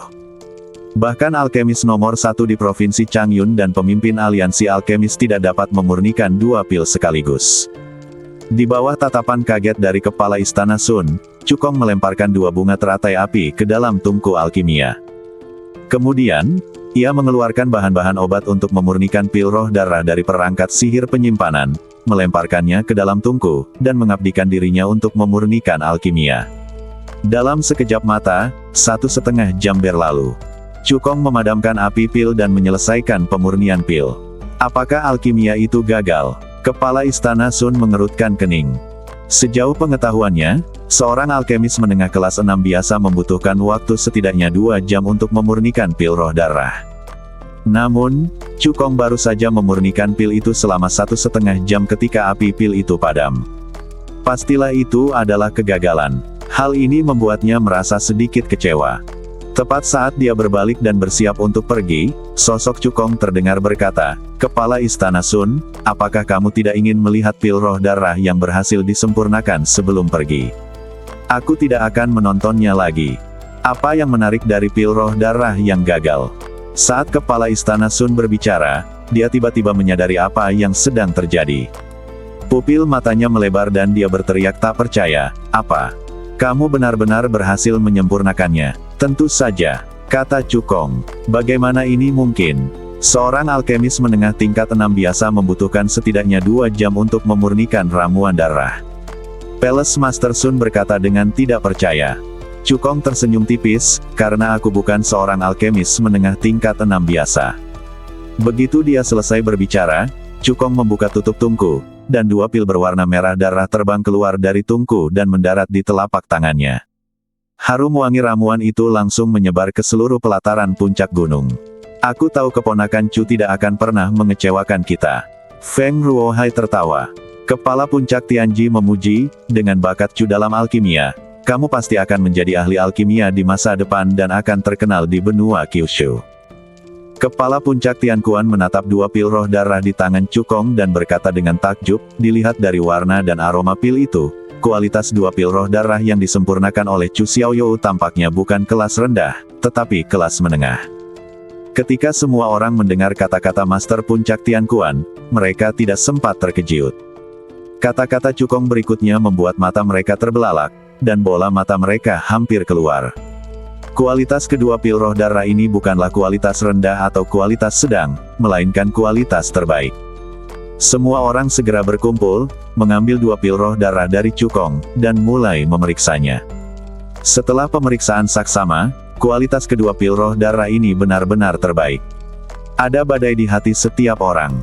Bahkan alkemis nomor 1 di Provinsi Changyun dan pemimpin aliansi alkemis tidak dapat memurnikan dua pil sekaligus. Di bawah tatapan kaget dari kepala Istana Sun, Cukong melemparkan dua bunga teratai api ke dalam tungku alkimia. Kemudian, ia mengeluarkan bahan-bahan obat untuk memurnikan pil roh darah dari perangkat sihir penyimpanan, melemparkannya ke dalam tungku, dan mengabdikan dirinya untuk memurnikan alkimia. Dalam sekejap mata, 1,5 jam berlalu. Cukong memadamkan api pil dan menyelesaikan pemurnian pil. Apakah alkimia itu gagal? Kepala Istana Sun mengerutkan kening. Sejauh pengetahuannya, seorang alkemis menengah kelas 6 biasa membutuhkan waktu setidaknya 2 jam untuk memurnikan pil roh darah. Namun, Cukong baru saja memurnikan pil itu selama 1,5 jam ketika api pil itu padam. Pastilah itu adalah kegagalan. Hal ini membuatnya merasa sedikit kecewa. Tepat saat dia berbalik dan bersiap untuk pergi, sosok Cukong terdengar berkata, Kepala Istana Sun, apakah kamu tidak ingin melihat pil roh darah yang berhasil disempurnakan sebelum pergi? Aku tidak akan menontonnya lagi. Apa yang menarik dari pil roh darah yang gagal? Saat Kepala Istana Sun berbicara, dia tiba-tiba menyadari apa yang sedang terjadi. Pupil matanya melebar dan dia berteriak tak percaya, apa? Kamu benar-benar berhasil menyempurnakannya? Tentu saja, kata Cukong. Bagaimana ini mungkin? Seorang alkemis menengah tingkat 6 biasa membutuhkan setidaknya 2 jam untuk memurnikan ramuan darah. Palace Master Sun berkata dengan tidak percaya. Cukong tersenyum tipis, karena aku bukan seorang alkemis menengah tingkat 6 biasa. Begitu dia selesai berbicara, Cukong membuka tutup tungku, dan 2 pil berwarna merah darah terbang keluar dari tungku dan mendarat di telapak tangannya. Harum wangi ramuan itu langsung menyebar ke seluruh pelataran puncak gunung. Aku tahu keponakan Chu tidak akan pernah mengecewakan kita. Feng Ruohai tertawa. Kepala puncak Tianji memuji, dengan bakat Chu dalam alkimia, kamu pasti akan menjadi ahli alkimia di masa depan dan akan terkenal di benua Kyushu. Kepala puncak Tianquan menatap dua pil roh darah di tangan Cukong dan berkata dengan takjub, dilihat dari warna dan aroma pil itu, kualitas dua pil roh darah yang disempurnakan oleh Chu Xiaoyou tampaknya bukan kelas rendah, tetapi kelas menengah. Ketika semua orang mendengar kata-kata Master Puncak Tianquan, mereka tidak sempat terkejut. Kata-kata Cukong berikutnya membuat mata mereka terbelalak, dan bola mata mereka hampir keluar. Kualitas kedua pil roh darah ini bukanlah kualitas rendah atau kualitas sedang, melainkan kualitas terbaik. Semua orang segera berkumpul, mengambil dua pil roh darah dari Cukong, dan mulai memeriksanya. Setelah pemeriksaan saksama, kualitas kedua pil roh darah ini benar-benar terbaik. Ada badai di hati setiap orang.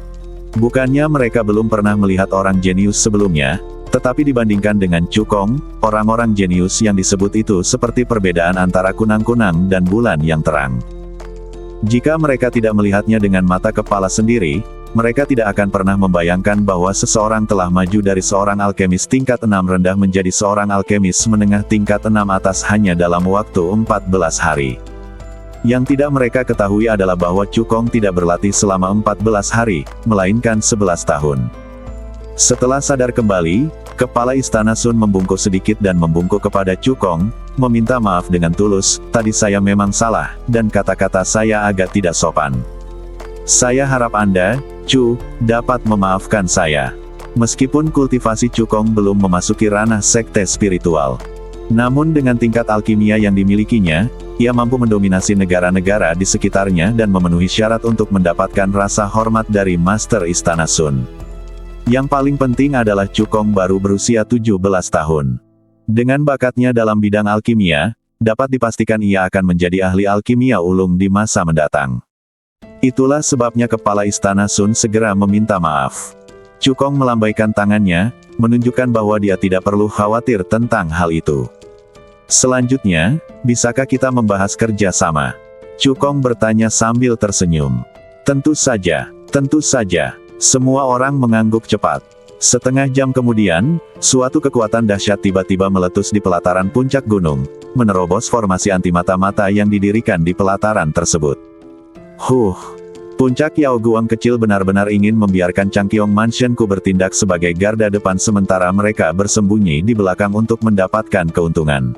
Bukannya mereka belum pernah melihat orang jenius sebelumnya, tetapi dibandingkan dengan Cukong, orang-orang jenius yang disebut itu seperti perbedaan antara kunang-kunang dan bulan yang terang. Jika mereka tidak melihatnya dengan mata kepala sendiri, mereka tidak akan pernah membayangkan bahwa seseorang telah maju dari seorang alkemis tingkat 6 rendah menjadi seorang alkemis menengah tingkat 6 atas hanya dalam waktu 14 hari. Yang tidak mereka ketahui adalah bahwa Cukong tidak berlatih selama 14 hari, melainkan 11 tahun. Setelah sadar kembali, Kepala Istana Sun membungkuk sedikit dan membungkuk kepada Cukong, meminta maaf dengan tulus, tadi saya memang salah, dan kata-kata saya agak tidak sopan. Saya harap Anda, Chu, dapat memaafkan saya. Meskipun kultivasi Cukong belum memasuki ranah sekte spiritual. Namun dengan tingkat alkimia yang dimilikinya, ia mampu mendominasi negara-negara di sekitarnya dan memenuhi syarat untuk mendapatkan rasa hormat dari Master Istana Sun. Yang paling penting adalah Cukong baru berusia 17 tahun. Dengan bakatnya dalam bidang alkimia, dapat dipastikan ia akan menjadi ahli alkimia ulung di masa mendatang. Itulah sebabnya Kepala Istana Sun segera meminta maaf. Cukong melambaikan tangannya, menunjukkan bahwa dia tidak perlu khawatir tentang hal itu. Selanjutnya, bisakah kita membahas kerja sama? Cukong bertanya sambil tersenyum. Tentu saja, tentu saja. Semua orang mengangguk cepat. Setengah jam kemudian, suatu kekuatan dahsyat tiba-tiba meletus di pelataran puncak gunung, menerobos formasi anti mata-mata yang didirikan di pelataran tersebut. Puncak Yao Guang kecil benar-benar ingin membiarkan Changqiong Mansionku bertindak sebagai garda depan sementara mereka bersembunyi di belakang untuk mendapatkan keuntungan.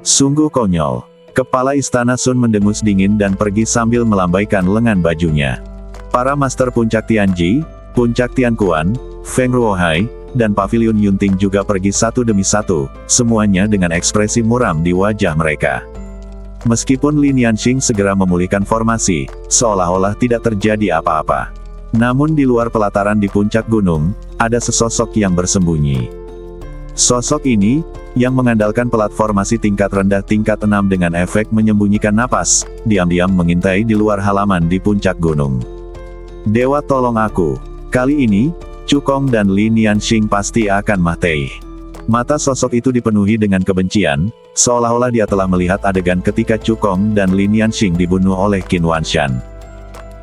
Sungguh konyol. Kepala Istana Sun mendengus dingin dan pergi sambil melambaikan lengan bajunya. Para Master Puncak Tianji, Puncak Tianquan, Feng Ruohai, dan Pavilion Yunting juga pergi satu demi satu, semuanya dengan ekspresi muram di wajah mereka. Meskipun Lin Yanxing segera memulihkan formasi, seolah-olah tidak terjadi apa-apa. Namun di luar pelataran di puncak gunung, ada sesosok yang bersembunyi. Sosok ini, yang mengandalkan platformasi tingkat rendah tingkat 6 dengan efek menyembunyikan napas, diam-diam mengintai di luar halaman di puncak gunung. Dewa tolong aku. Kali ini, Cukong dan Lin Yanxing pasti akan mati. Mata sosok itu dipenuhi dengan kebencian, seolah-olah dia telah melihat adegan ketika Cukong dan Lin Yanxing dibunuh oleh Qin Wanshan.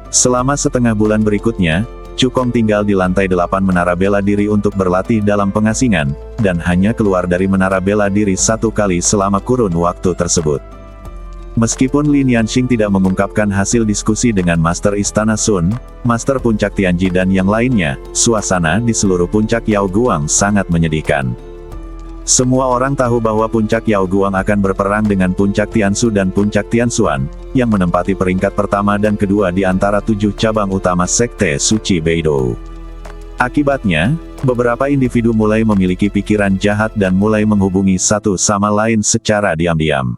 Selama setengah bulan berikutnya, Cukong tinggal di lantai 8 menara bela diri untuk berlatih dalam pengasingan, dan hanya keluar dari menara bela diri satu kali selama kurun waktu tersebut. Meskipun Lin Yanxing tidak mengungkapkan hasil diskusi dengan Master Istana Sun, Master Puncak Tianji dan yang lainnya, suasana di seluruh puncak Yao Guang sangat menyedihkan. Semua orang tahu bahwa puncak Yao Guang akan berperang dengan puncak Tianshu dan puncak Tianshuan, yang menempati peringkat pertama dan kedua di antara 7 cabang utama Sekte Suci Beidou. Akibatnya, beberapa individu mulai memiliki pikiran jahat dan mulai menghubungi satu sama lain secara diam-diam.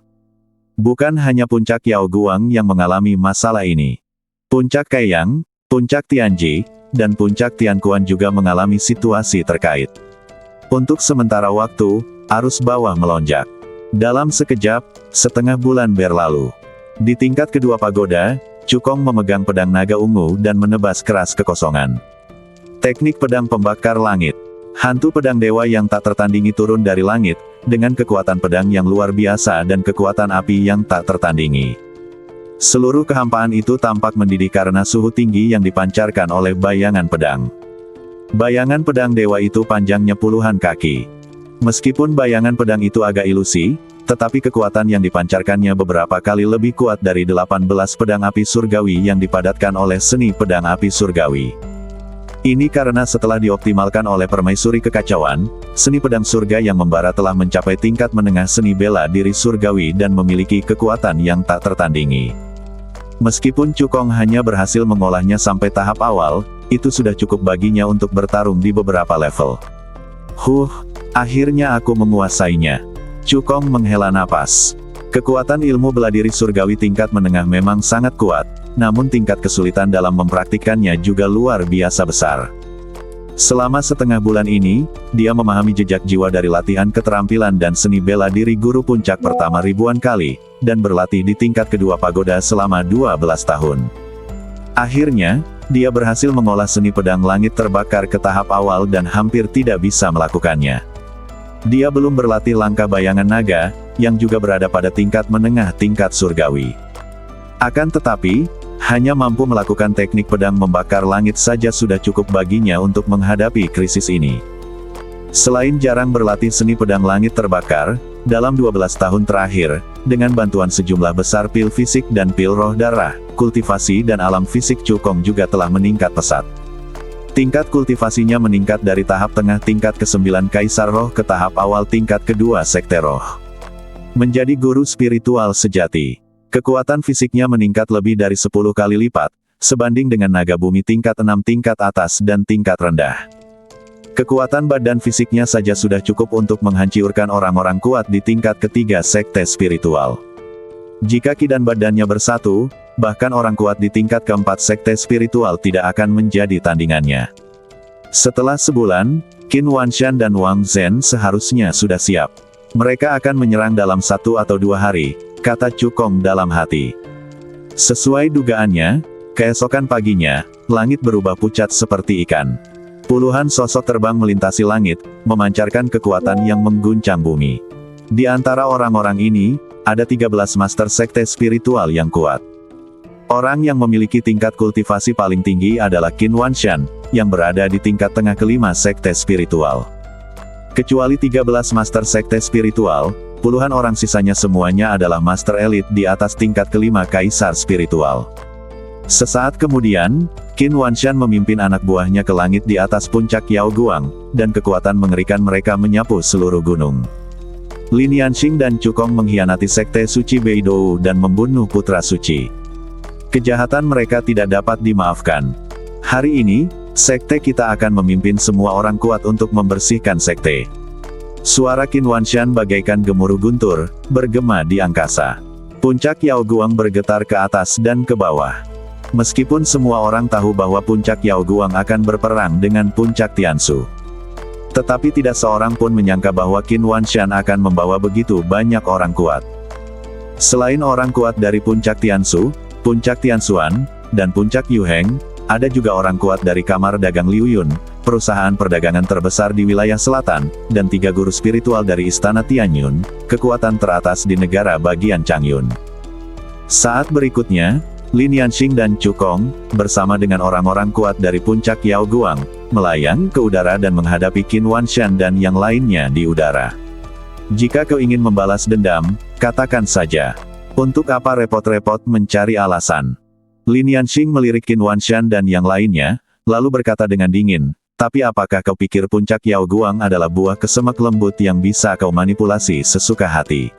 Bukan hanya puncak Yao Guang yang mengalami masalah ini. Puncak Kaiyang, puncak Tianji, dan puncak Tianquan juga mengalami situasi terkait. Untuk sementara waktu, arus bawah melonjak. Dalam sekejap, setengah bulan berlalu. Di tingkat kedua pagoda, Cukong memegang pedang naga ungu dan menebas keras kekosongan. Teknik pedang pembakar langit. Hantu pedang dewa yang tak tertandingi turun dari langit, dengan kekuatan pedang yang luar biasa dan kekuatan api yang tak tertandingi. Seluruh kehampaan itu tampak mendidih karena suhu tinggi yang dipancarkan oleh bayangan pedang. Bayangan pedang dewa itu panjangnya puluhan kaki. Meskipun bayangan pedang itu agak ilusi, tetapi kekuatan yang dipancarkannya beberapa kali lebih kuat dari 18 pedang api surgawi yang dipadatkan oleh seni pedang api surgawi. Ini karena setelah dioptimalkan oleh permaisuri kekacauan, seni pedang surga yang membara telah mencapai tingkat menengah seni bela diri surgawi dan memiliki kekuatan yang tak tertandingi. Meskipun Cukong hanya berhasil mengolahnya sampai tahap awal, itu sudah cukup baginya untuk bertarung di beberapa level. Akhirnya aku menguasainya. Cukong menghela napas. Kekuatan ilmu bela diri surgawi tingkat menengah memang sangat kuat, namun tingkat kesulitan dalam mempraktikkannya juga luar biasa besar. Selama setengah bulan ini, dia memahami jejak jiwa dari latihan keterampilan dan seni bela diri guru puncak pertama ribuan kali, dan berlatih di tingkat kedua pagoda selama 12 tahun. Akhirnya, dia berhasil mengolah seni pedang langit terbakar ke tahap awal dan hampir tidak bisa melakukannya. Dia belum berlatih langkah bayangan naga, yang juga berada pada tingkat menengah tingkat surgawi. Akan tetapi, hanya mampu melakukan teknik pedang membakar langit saja sudah cukup baginya untuk menghadapi krisis ini. Selain jarang berlatih seni pedang langit terbakar, dalam 12 tahun terakhir, dengan bantuan sejumlah besar pil fisik dan pil roh darah, kultivasi dan alam fisik Cukong juga telah meningkat pesat. Tingkat kultivasinya meningkat dari tahap tengah tingkat ke-9 Kaisar Roh ke tahap awal tingkat kedua Sekte Roh. Menjadi guru spiritual sejati. Kekuatan fisiknya meningkat lebih dari 10 kali lipat, sebanding dengan naga bumi tingkat 6 tingkat atas dan tingkat rendah. Kekuatan badan fisiknya saja sudah cukup untuk menghancurkan orang-orang kuat di tingkat ketiga Sekte Spiritual. Jika ki dan badannya bersatu, bahkan orang kuat di tingkat keempat Sekte Spiritual tidak akan menjadi tandingannya. Setelah sebulan, Qin Wanshan dan Wang Zhen seharusnya sudah siap. Mereka akan menyerang dalam 1 atau 2 hari, kata Cukong dalam hati. Sesuai dugaannya, keesokan paginya, langit berubah pucat seperti ikan. Puluhan sosok terbang melintasi langit, memancarkan kekuatan yang mengguncang bumi. Di antara orang-orang ini, ada 13 master sekte spiritual yang kuat. Orang yang memiliki tingkat kultivasi paling tinggi adalah Qin Wanshan, yang berada di tingkat tengah kelima sekte spiritual. Kecuali 13 master sekte spiritual, puluhan orang sisanya semuanya adalah master elite di atas tingkat kelima kaisar spiritual. Sesaat kemudian, Qin Wanshan memimpin anak buahnya ke langit di atas puncak Yao Guang, dan kekuatan mengerikan mereka menyapu seluruh gunung. Lin Yanxing dan Cukong mengkhianati sekte suci Beidou dan membunuh putra suci. Kejahatan mereka tidak dapat dimaafkan. Hari ini, sekte kita akan memimpin semua orang kuat untuk membersihkan sekte. Suara Qin Wanshan bagaikan gemuruh guntur, bergema di angkasa. Puncak Yao Guang bergetar ke atas dan ke bawah. Meskipun semua orang tahu bahwa puncak Yao Guang akan berperang dengan puncak Tianshu. Tetapi tidak seorang pun menyangka bahwa Qin Wanshan akan membawa begitu banyak orang kuat. Selain orang kuat dari puncak Tianshu, puncak Tianshuan, dan puncak Yuheng, ada juga orang kuat dari kamar dagang Liu Yun, perusahaan perdagangan terbesar di wilayah selatan, dan 3 guru spiritual dari istana Tianyun, kekuatan teratas di negara bagian Changyun. Saat berikutnya, Lin Yanxing dan Cukong, bersama dengan orang-orang kuat dari puncak Yao Guang, melayang ke udara dan menghadapi Qin Wanshan dan yang lainnya di udara. Jika kau ingin membalas dendam, katakan saja. Untuk apa repot-repot mencari alasan? Lin Yanxing melirik Qin Wanshan dan yang lainnya, lalu berkata dengan dingin, tapi apakah kau pikir puncak Yao Guang adalah buah kesemak lembut yang bisa kau manipulasi sesuka hati?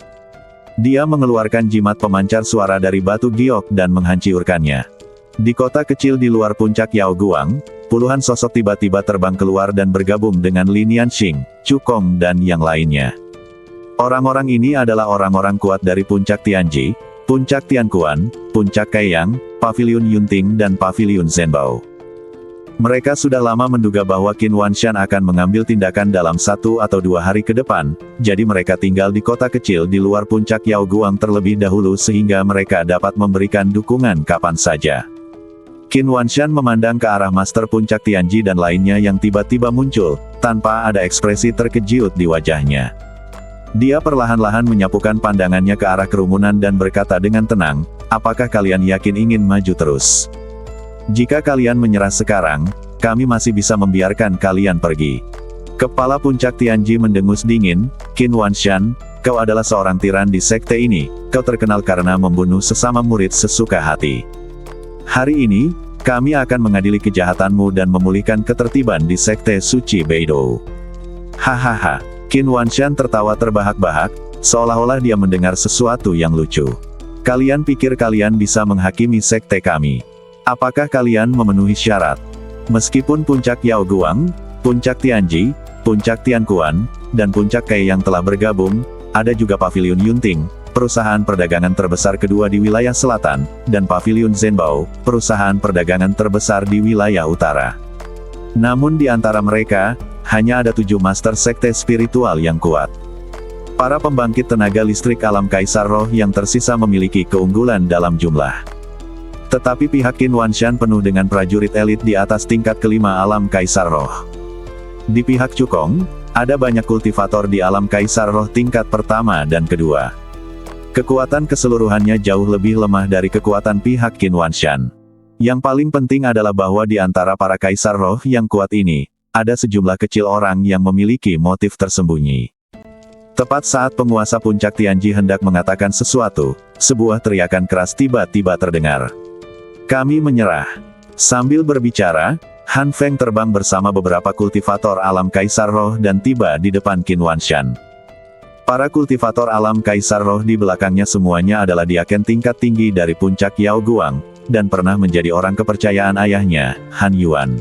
Dia mengeluarkan jimat pemancar suara dari batu giok dan menghancurkannya. Di kota kecil di luar puncak Yao Guang, puluhan sosok tiba-tiba terbang keluar dan bergabung dengan Lin Yanxing, Cukong dan yang lainnya. Orang-orang ini adalah orang-orang kuat dari puncak Tianji, puncak Tianquan, puncak Kaiyang, Paviliun Yunting dan Paviliun Zhenbao. Mereka sudah lama menduga bahwa Qin Wanshan akan mengambil tindakan dalam 1 atau 2 hari ke depan, jadi mereka tinggal di kota kecil di luar puncak Yao Guang terlebih dahulu sehingga mereka dapat memberikan dukungan kapan saja. Qin Wanshan memandang ke arah master puncak Tianji dan lainnya yang tiba-tiba muncul, tanpa ada ekspresi terkejut di wajahnya. Dia perlahan-lahan menyapukan pandangannya ke arah kerumunan dan berkata dengan tenang, apakah kalian yakin ingin maju terus? Jika kalian menyerah sekarang, kami masih bisa membiarkan kalian pergi. Kepala Puncak Tianji mendengus dingin, Qin Wanshan, kau adalah seorang tiran di sekte ini, kau terkenal karena membunuh sesama murid sesuka hati. Hari ini, kami akan mengadili kejahatanmu dan memulihkan ketertiban di sekte suci Beidou. Hahaha. Qin Wanshan tertawa terbahak-bahak, seolah-olah dia mendengar sesuatu yang lucu. Kalian pikir kalian bisa menghakimi sekte kami? Apakah kalian memenuhi syarat? Meskipun Puncak Yao Guang, Puncak Tianji, Puncak Tianquan, dan Puncak Kai yang telah bergabung, ada juga Paviliun Yunting, perusahaan perdagangan terbesar kedua di wilayah selatan, dan Paviliun Zhenbao, perusahaan perdagangan terbesar di wilayah utara. Namun di antara mereka, hanya ada 7 master sekte spiritual yang kuat. Para pembangkit tenaga listrik alam Kaisar Roh yang tersisa memiliki keunggulan dalam jumlah. Tetapi pihak Qin Wanshan penuh dengan prajurit elit di atas tingkat kelima alam Kaisar Roh. Di pihak Cukong, ada banyak kultivator di alam Kaisar Roh tingkat pertama dan kedua. Kekuatan keseluruhannya jauh lebih lemah dari kekuatan pihak Qin Wanshan. Yang paling penting adalah bahwa di antara para Kaisar Roh yang kuat ini, ada sejumlah kecil orang yang memiliki motif tersembunyi. Tepat saat penguasa Puncak Tianji hendak mengatakan sesuatu, sebuah teriakan keras tiba-tiba terdengar. Kami menyerah. Sambil berbicara, Han Feng terbang bersama beberapa kultivator alam Kaisar Roh dan tiba di depan Qin Wanshan. Para kultivator alam Kaisar Roh di belakangnya semuanya adalah diaken tingkat tinggi dari Puncak Yao Guang, dan pernah menjadi orang kepercayaan ayahnya, Han Yuan.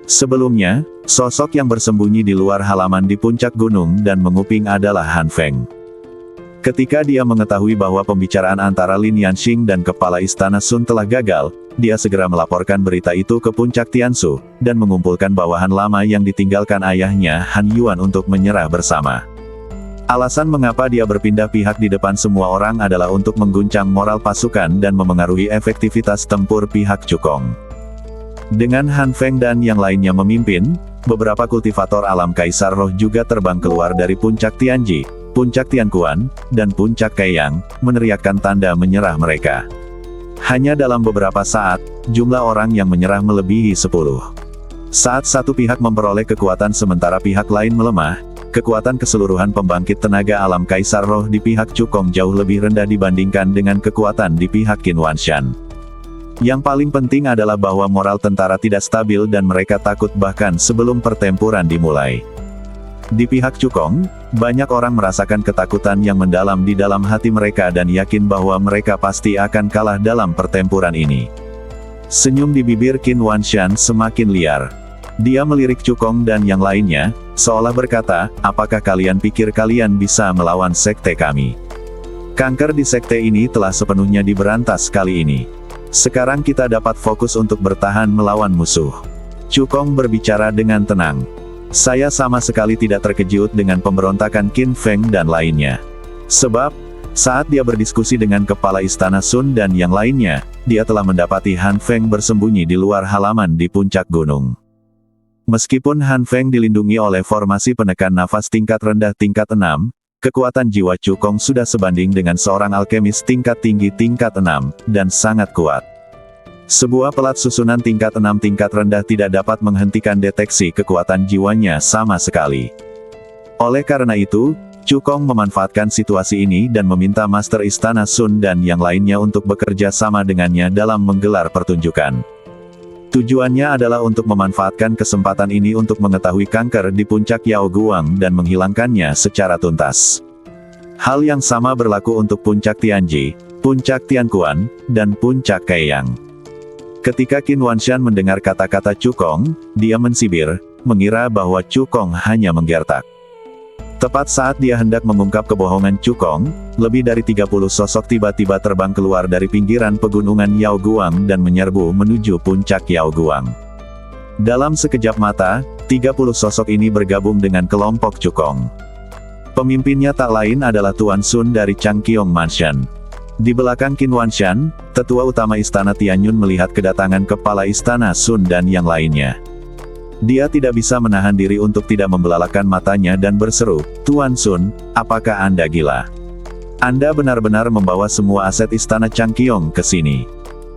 Sebelumnya, sosok yang bersembunyi di luar halaman di puncak gunung dan menguping adalah Han Feng. Ketika dia mengetahui bahwa pembicaraan antara Lin Yanxing dan Kepala Istana Sun telah gagal, dia segera melaporkan berita itu ke Puncak Tianshu, dan mengumpulkan bawahan lama yang ditinggalkan ayahnya, Han Yuan untuk menyerah bersama. Alasan mengapa dia berpindah pihak di depan semua orang adalah untuk mengguncang moral pasukan dan memengaruhi efektivitas tempur pihak Cukong. Dengan Han Feng dan yang lainnya memimpin, beberapa kultivator alam Kaisar Roh juga terbang keluar dari Puncak Tianji, Puncak Tianquan, dan Puncak Kaiyang, meneriakkan tanda menyerah mereka. Hanya dalam beberapa saat, jumlah orang yang menyerah melebihi 10. Saat satu pihak memperoleh kekuatan sementara pihak lain melemah, kekuatan keseluruhan pembangkit tenaga alam Kaisar Roh di pihak Cukong jauh lebih rendah dibandingkan dengan kekuatan di pihak Qin Wanshan. Yang paling penting adalah bahwa moral tentara tidak stabil dan mereka takut bahkan sebelum pertempuran dimulai. Di pihak Cukong, banyak orang merasakan ketakutan yang mendalam di dalam hati mereka dan yakin bahwa mereka pasti akan kalah dalam pertempuran ini. Senyum di bibir Qin Wanshan semakin liar. Dia melirik Cukong dan yang lainnya, seolah berkata, apakah kalian pikir kalian bisa melawan sekte kami? Kanker di sekte ini telah sepenuhnya diberantas kali ini. Sekarang kita dapat fokus untuk bertahan melawan musuh. Cukong berbicara dengan tenang. Saya sama sekali tidak terkejut dengan pemberontakan Qin Feng dan lainnya. Sebab, saat dia berdiskusi dengan Kepala Istana Sun dan yang lainnya, dia telah mendapati Han Feng bersembunyi di luar halaman di puncak gunung. Meskipun Han Feng dilindungi oleh formasi penekan nafas tingkat rendah tingkat 6, kekuatan jiwa Cukong sudah sebanding dengan seorang alkemis tingkat tinggi tingkat 6, dan sangat kuat. Sebuah pelat susunan tingkat 6 tingkat rendah tidak dapat menghentikan deteksi kekuatan jiwanya sama sekali. Oleh karena itu, Cukong memanfaatkan situasi ini dan meminta Master Istana Sun dan yang lainnya untuk bekerja sama dengannya dalam menggelar pertunjukan. Tujuannya adalah untuk memanfaatkan kesempatan ini untuk mengetahui kanker di puncak Yao Guang dan menghilangkannya secara tuntas. Hal yang sama berlaku untuk puncak Tianji, puncak Tianquan, dan puncak Kaiyang. Ketika Qin Wanshan mendengar kata-kata Cukong, dia mensibir, mengira bahwa Cukong hanya menggertak. Tepat saat dia hendak mengungkap kebohongan Cukong, lebih dari 30 sosok tiba-tiba terbang keluar dari pinggiran pegunungan Yao Guang dan menyerbu menuju puncak Yao Guang. Dalam sekejap mata, 30 sosok ini bergabung dengan kelompok Cukong. Pemimpinnya tak lain adalah Tuan Sun dari Changqiong Mansion. Di belakang Qin Wanshan, tetua utama Istana Tianyun melihat kedatangan Kepala Istana Sun dan yang lainnya. Dia tidak bisa menahan diri untuk tidak membelalakan matanya dan berseru, "Tuan Sun, apakah Anda gila? Anda benar-benar membawa semua aset Istana Changqiong ke sini."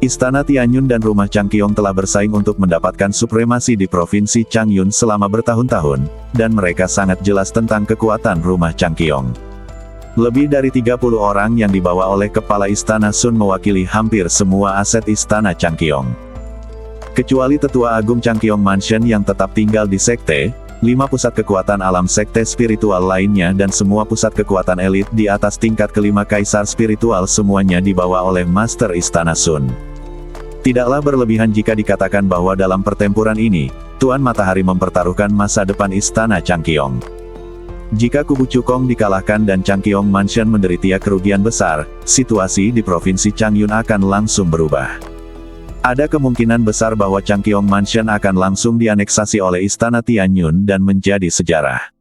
Istana Tianyun dan Rumah Changqiong telah bersaing untuk mendapatkan supremasi di Provinsi Changyun selama bertahun-tahun, dan mereka sangat jelas tentang kekuatan Rumah Changqiong. Lebih dari 30 orang yang dibawa oleh Kepala Istana Sun mewakili hampir semua aset Istana Changqiong. Kecuali Tetua Agung Changqiong Mansion yang tetap tinggal di Sekte, 5 pusat kekuatan alam Sekte spiritual lainnya dan semua pusat kekuatan elit di atas tingkat kelima Kaisar spiritual semuanya dibawa oleh Master Istana Sun. Tidaklah berlebihan jika dikatakan bahwa dalam pertempuran ini, Tuan Matahari mempertaruhkan masa depan Istana Changqiong. Jika kubu Cukong dikalahkan dan Changqiong Mansion menderita kerugian besar, situasi di Provinsi Changyun akan langsung berubah. Ada kemungkinan besar bahwa Changqiong Mansion akan langsung dianeksasi oleh Istana Tianyun dan menjadi sejarah.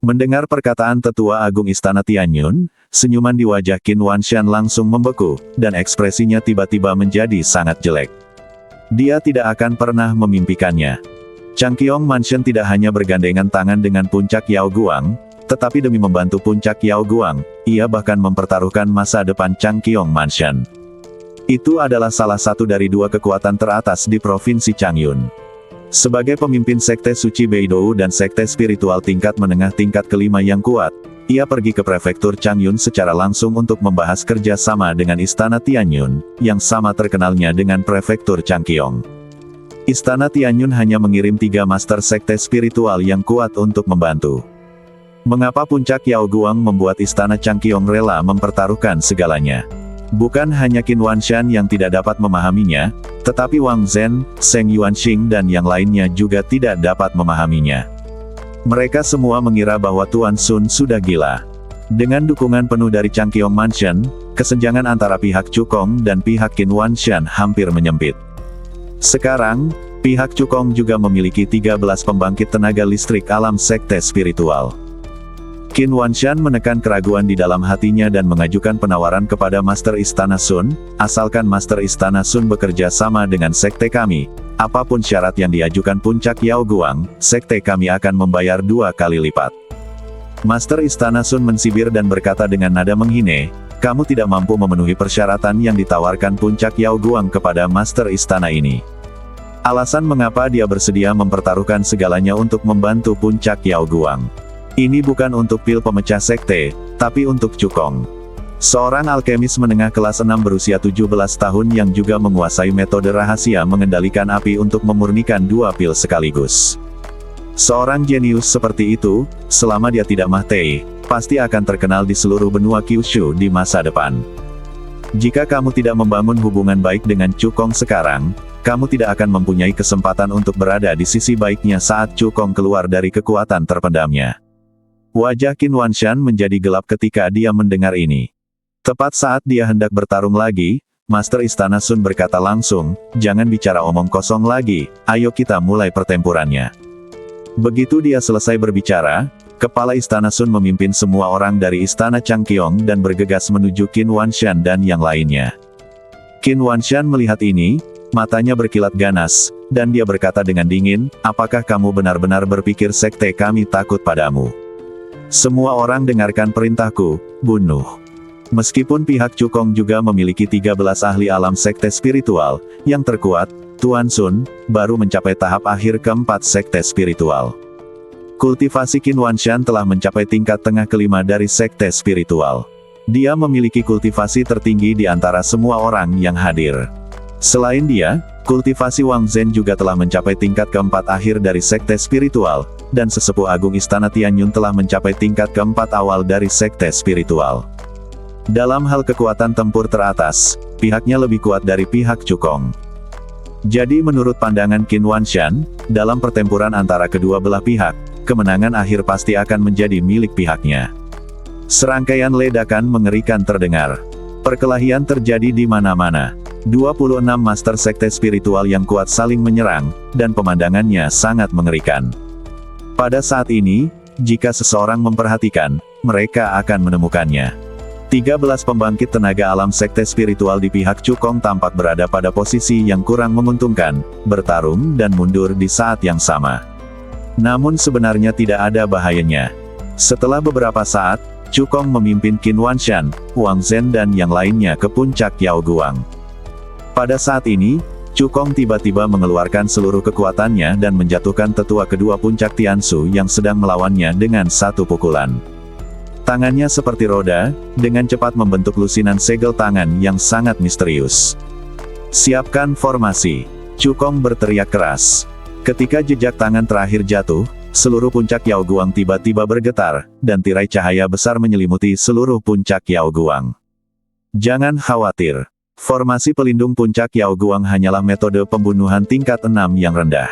Mendengar perkataan Tetua Agung Istana Tianyun, senyuman di wajah Qin Wanshan langsung membeku, dan ekspresinya tiba-tiba menjadi sangat jelek. Dia tidak akan pernah memimpikannya. Changqiong Mansion tidak hanya bergandengan tangan dengan Puncak Yao Guang, tetapi demi membantu Puncak Yao Guang, ia bahkan mempertaruhkan masa depan Changqiong Mansion. Itu adalah salah satu dari 2 kekuatan teratas di Provinsi Changyun. Sebagai pemimpin Sekte Suci Beidou dan Sekte Spiritual tingkat menengah tingkat kelima yang kuat, ia pergi ke Prefektur Changyun secara langsung untuk membahas kerjasama dengan Istana Tianyun, yang sama terkenalnya dengan Prefektur Changqiong. Istana Tianyun hanya mengirim 3 master sekte spiritual yang kuat untuk membantu. Mengapa Puncak Yao Guang membuat Istana Changqiong rela mempertaruhkan segalanya? Bukan hanya Qin Wanshan yang tidak dapat memahaminya, tetapi Wang Zhen, Seng Yuanxing dan yang lainnya juga tidak dapat memahaminya. Mereka semua mengira bahwa Tuan Sun sudah gila. Dengan dukungan penuh dari Changqiong Mansion, kesenjangan antara pihak Cukong dan pihak Qin Wanshan hampir menyempit. Sekarang, pihak Cukong juga memiliki 13 pembangkit tenaga listrik alam sekte spiritual. Qin Wanshan menekan keraguan di dalam hatinya dan mengajukan penawaran kepada Master Istana Sun, asalkan Master Istana Sun bekerja sama dengan sekte kami, apapun syarat yang diajukan Puncak Yao Guang, sekte kami akan membayar 2 kali lipat. Master Istana Sun mensibir dan berkata dengan nada menghine, "Kamu tidak mampu memenuhi persyaratan yang ditawarkan Puncak Yao Guang kepada Master Istana ini." Alasan mengapa dia bersedia mempertaruhkan segalanya untuk membantu Puncak Yao Guang. Ini bukan untuk pil pemecah sekte, tapi untuk Cukong. Seorang alkemis menengah kelas 6 berusia 17 tahun yang juga menguasai metode rahasia mengendalikan api untuk memurnikan 2 pil sekaligus. Seorang jenius seperti itu, selama dia tidak mati, pasti akan terkenal di seluruh benua Kyushu di masa depan. Jika kamu tidak membangun hubungan baik dengan Cukong sekarang, kamu tidak akan mempunyai kesempatan untuk berada di sisi baiknya saat Cukong keluar dari kekuatan terpendamnya. Wajah Qin Wanshan menjadi gelap ketika dia mendengar ini. Tepat saat dia hendak bertarung lagi, Master Istana Sun berkata langsung, "Jangan bicara omong kosong lagi, ayo kita mulai pertempurannya." Begitu dia selesai berbicara, Kepala Istana Sun memimpin semua orang dari Istana Changqiong dan bergegas menuju Qin Wanshan dan yang lainnya. Qin Wanshan melihat ini, matanya berkilat ganas, dan dia berkata dengan dingin, "Apakah kamu benar-benar berpikir sekte kami takut padamu? Semua orang dengarkan perintahku, bunuh." Meskipun pihak Cukong juga memiliki 13 ahli alam sekte spiritual, yang terkuat, Tuan Sun, baru mencapai tahap akhir keempat sekte spiritual. Kultivasi Qin Wanshan telah mencapai tingkat tengah kelima dari sekte spiritual. Dia memiliki kultivasi tertinggi di antara semua orang yang hadir. Selain dia, kultivasi Wang Zhen juga telah mencapai tingkat keempat akhir dari sekte spiritual, dan sesepuh agung Istana Tianyun telah mencapai tingkat keempat awal dari sekte spiritual. Dalam hal kekuatan tempur teratas, pihaknya lebih kuat dari pihak Cukong. Jadi menurut pandangan Qin Wanshan, dalam pertempuran antara kedua belah pihak, kemenangan akhir pasti akan menjadi milik pihaknya. Serangkaian ledakan mengerikan terdengar. Perkelahian terjadi di mana-mana. 26 master sekte spiritual yang kuat saling menyerang, dan pemandangannya sangat mengerikan. Pada saat ini, jika seseorang memperhatikan, mereka akan menemukannya. 13 pembangkit tenaga alam sekte spiritual di pihak Cukong tampak berada pada posisi yang kurang menguntungkan, bertarung dan mundur di saat yang sama. Namun sebenarnya tidak ada bahayanya. Setelah beberapa saat, Cukong memimpin Qin Wanshan, Wang Zhen dan yang lainnya ke puncak Yao Guang. Pada saat ini, Cukong tiba-tiba mengeluarkan seluruh kekuatannya dan menjatuhkan tetua kedua puncak Tianshu yang sedang melawannya dengan satu pukulan. Tangannya seperti roda, dengan cepat membentuk lusinan segel tangan yang sangat misterius. "Siapkan formasi!" Cukong berteriak keras. Ketika jejak tangan terakhir jatuh, seluruh puncak Yao Guang tiba-tiba bergetar, dan tirai cahaya besar menyelimuti seluruh puncak Yao Guang. Jangan khawatir. Formasi pelindung puncak Yao Guang hanyalah metode pembunuhan tingkat 6 yang rendah.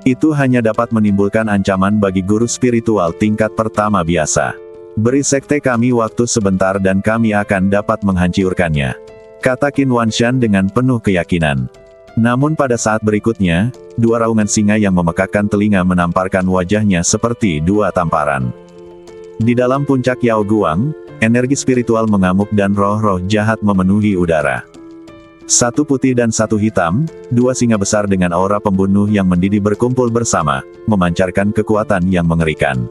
Itu hanya dapat menimbulkan ancaman bagi guru spiritual tingkat pertama biasa. "Beri sekte kami waktu sebentar dan kami akan dapat menghancurkannya," kata Qin Wanshan dengan penuh keyakinan. Namun pada saat berikutnya, dua raungan singa yang memekakkan telinga menamparkan wajahnya seperti dua tamparan. Di dalam puncak Yao Guang, energi spiritual mengamuk dan roh-roh jahat memenuhi udara. Satu putih dan satu hitam, dua singa besar dengan aura pembunuh yang mendidih berkumpul bersama, memancarkan kekuatan yang mengerikan.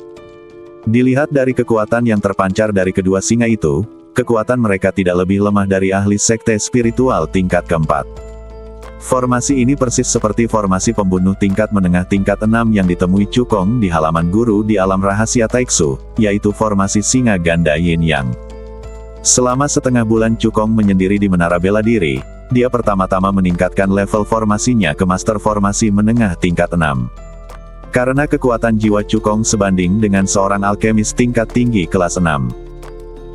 Dilihat dari kekuatan yang terpancar dari kedua singa itu, kekuatan mereka tidak lebih lemah dari ahli sekte spiritual tingkat keempat. Formasi ini persis seperti formasi pembunuh tingkat menengah tingkat 6 yang ditemui Cukong di halaman guru di alam rahasia Taiksu, yaitu formasi singa ganda Yin Yang. Selama setengah bulan Cukong menyendiri di menara bela diri, dia pertama-tama meningkatkan level formasinya ke master formasi menengah tingkat 6. Karena kekuatan jiwa Cukong sebanding dengan seorang alkemis tingkat tinggi kelas 6.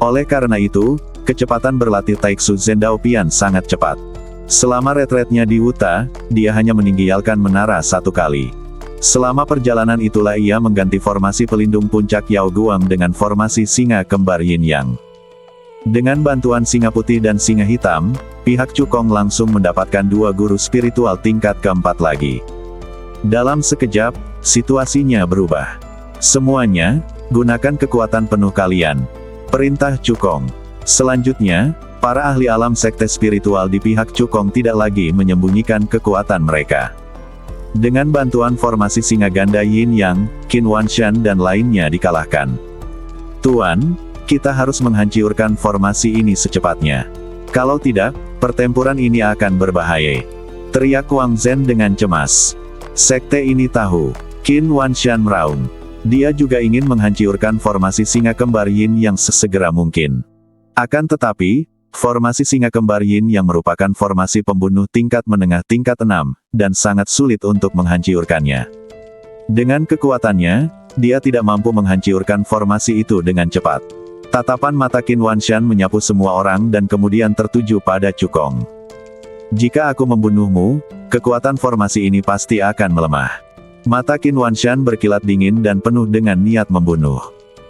Oleh karena itu, kecepatan berlatih Taiksu Zendaopian sangat cepat. Selama retretnya di Wuta, dia hanya meninggalkan menara satu kali. Selama perjalanan itulah ia mengganti formasi pelindung puncak Yao Guang dengan formasi singa kembar Yin Yang. Dengan bantuan singa putih dan singa hitam, pihak Cukong langsung mendapatkan dua guru spiritual tingkat keempat lagi. Dalam sekejap, situasinya berubah. "Semuanya, gunakan kekuatan penuh kalian," perintah Cukong. Selanjutnya, para ahli alam sekte spiritual di pihak Cukong tidak lagi menyembunyikan kekuatan mereka. Dengan bantuan formasi singa ganda Yin Yang, Qin Wanshan dan lainnya dikalahkan. "Tuan, kita harus menghancurkan formasi ini secepatnya. Kalau tidak, pertempuran ini akan berbahaya," teriak Wang Zhen dengan cemas. Sekte ini tahu. Qin Wanshan meraung. Dia juga ingin menghancurkan formasi singa kembar Yin yang sesegera mungkin. Akan tetapi, formasi singa kembar Yin yang merupakan formasi pembunuh tingkat menengah tingkat 6, dan sangat sulit untuk menghancurkannya. Dengan kekuatannya, dia tidak mampu menghancurkan formasi itu dengan cepat. Tatapan mata Qin Wanshan menyapu semua orang dan kemudian tertuju pada Cukong. "Jika aku membunuhmu, kekuatan formasi ini pasti akan melemah." Mata Qin Wanshan berkilat dingin dan penuh dengan niat membunuh.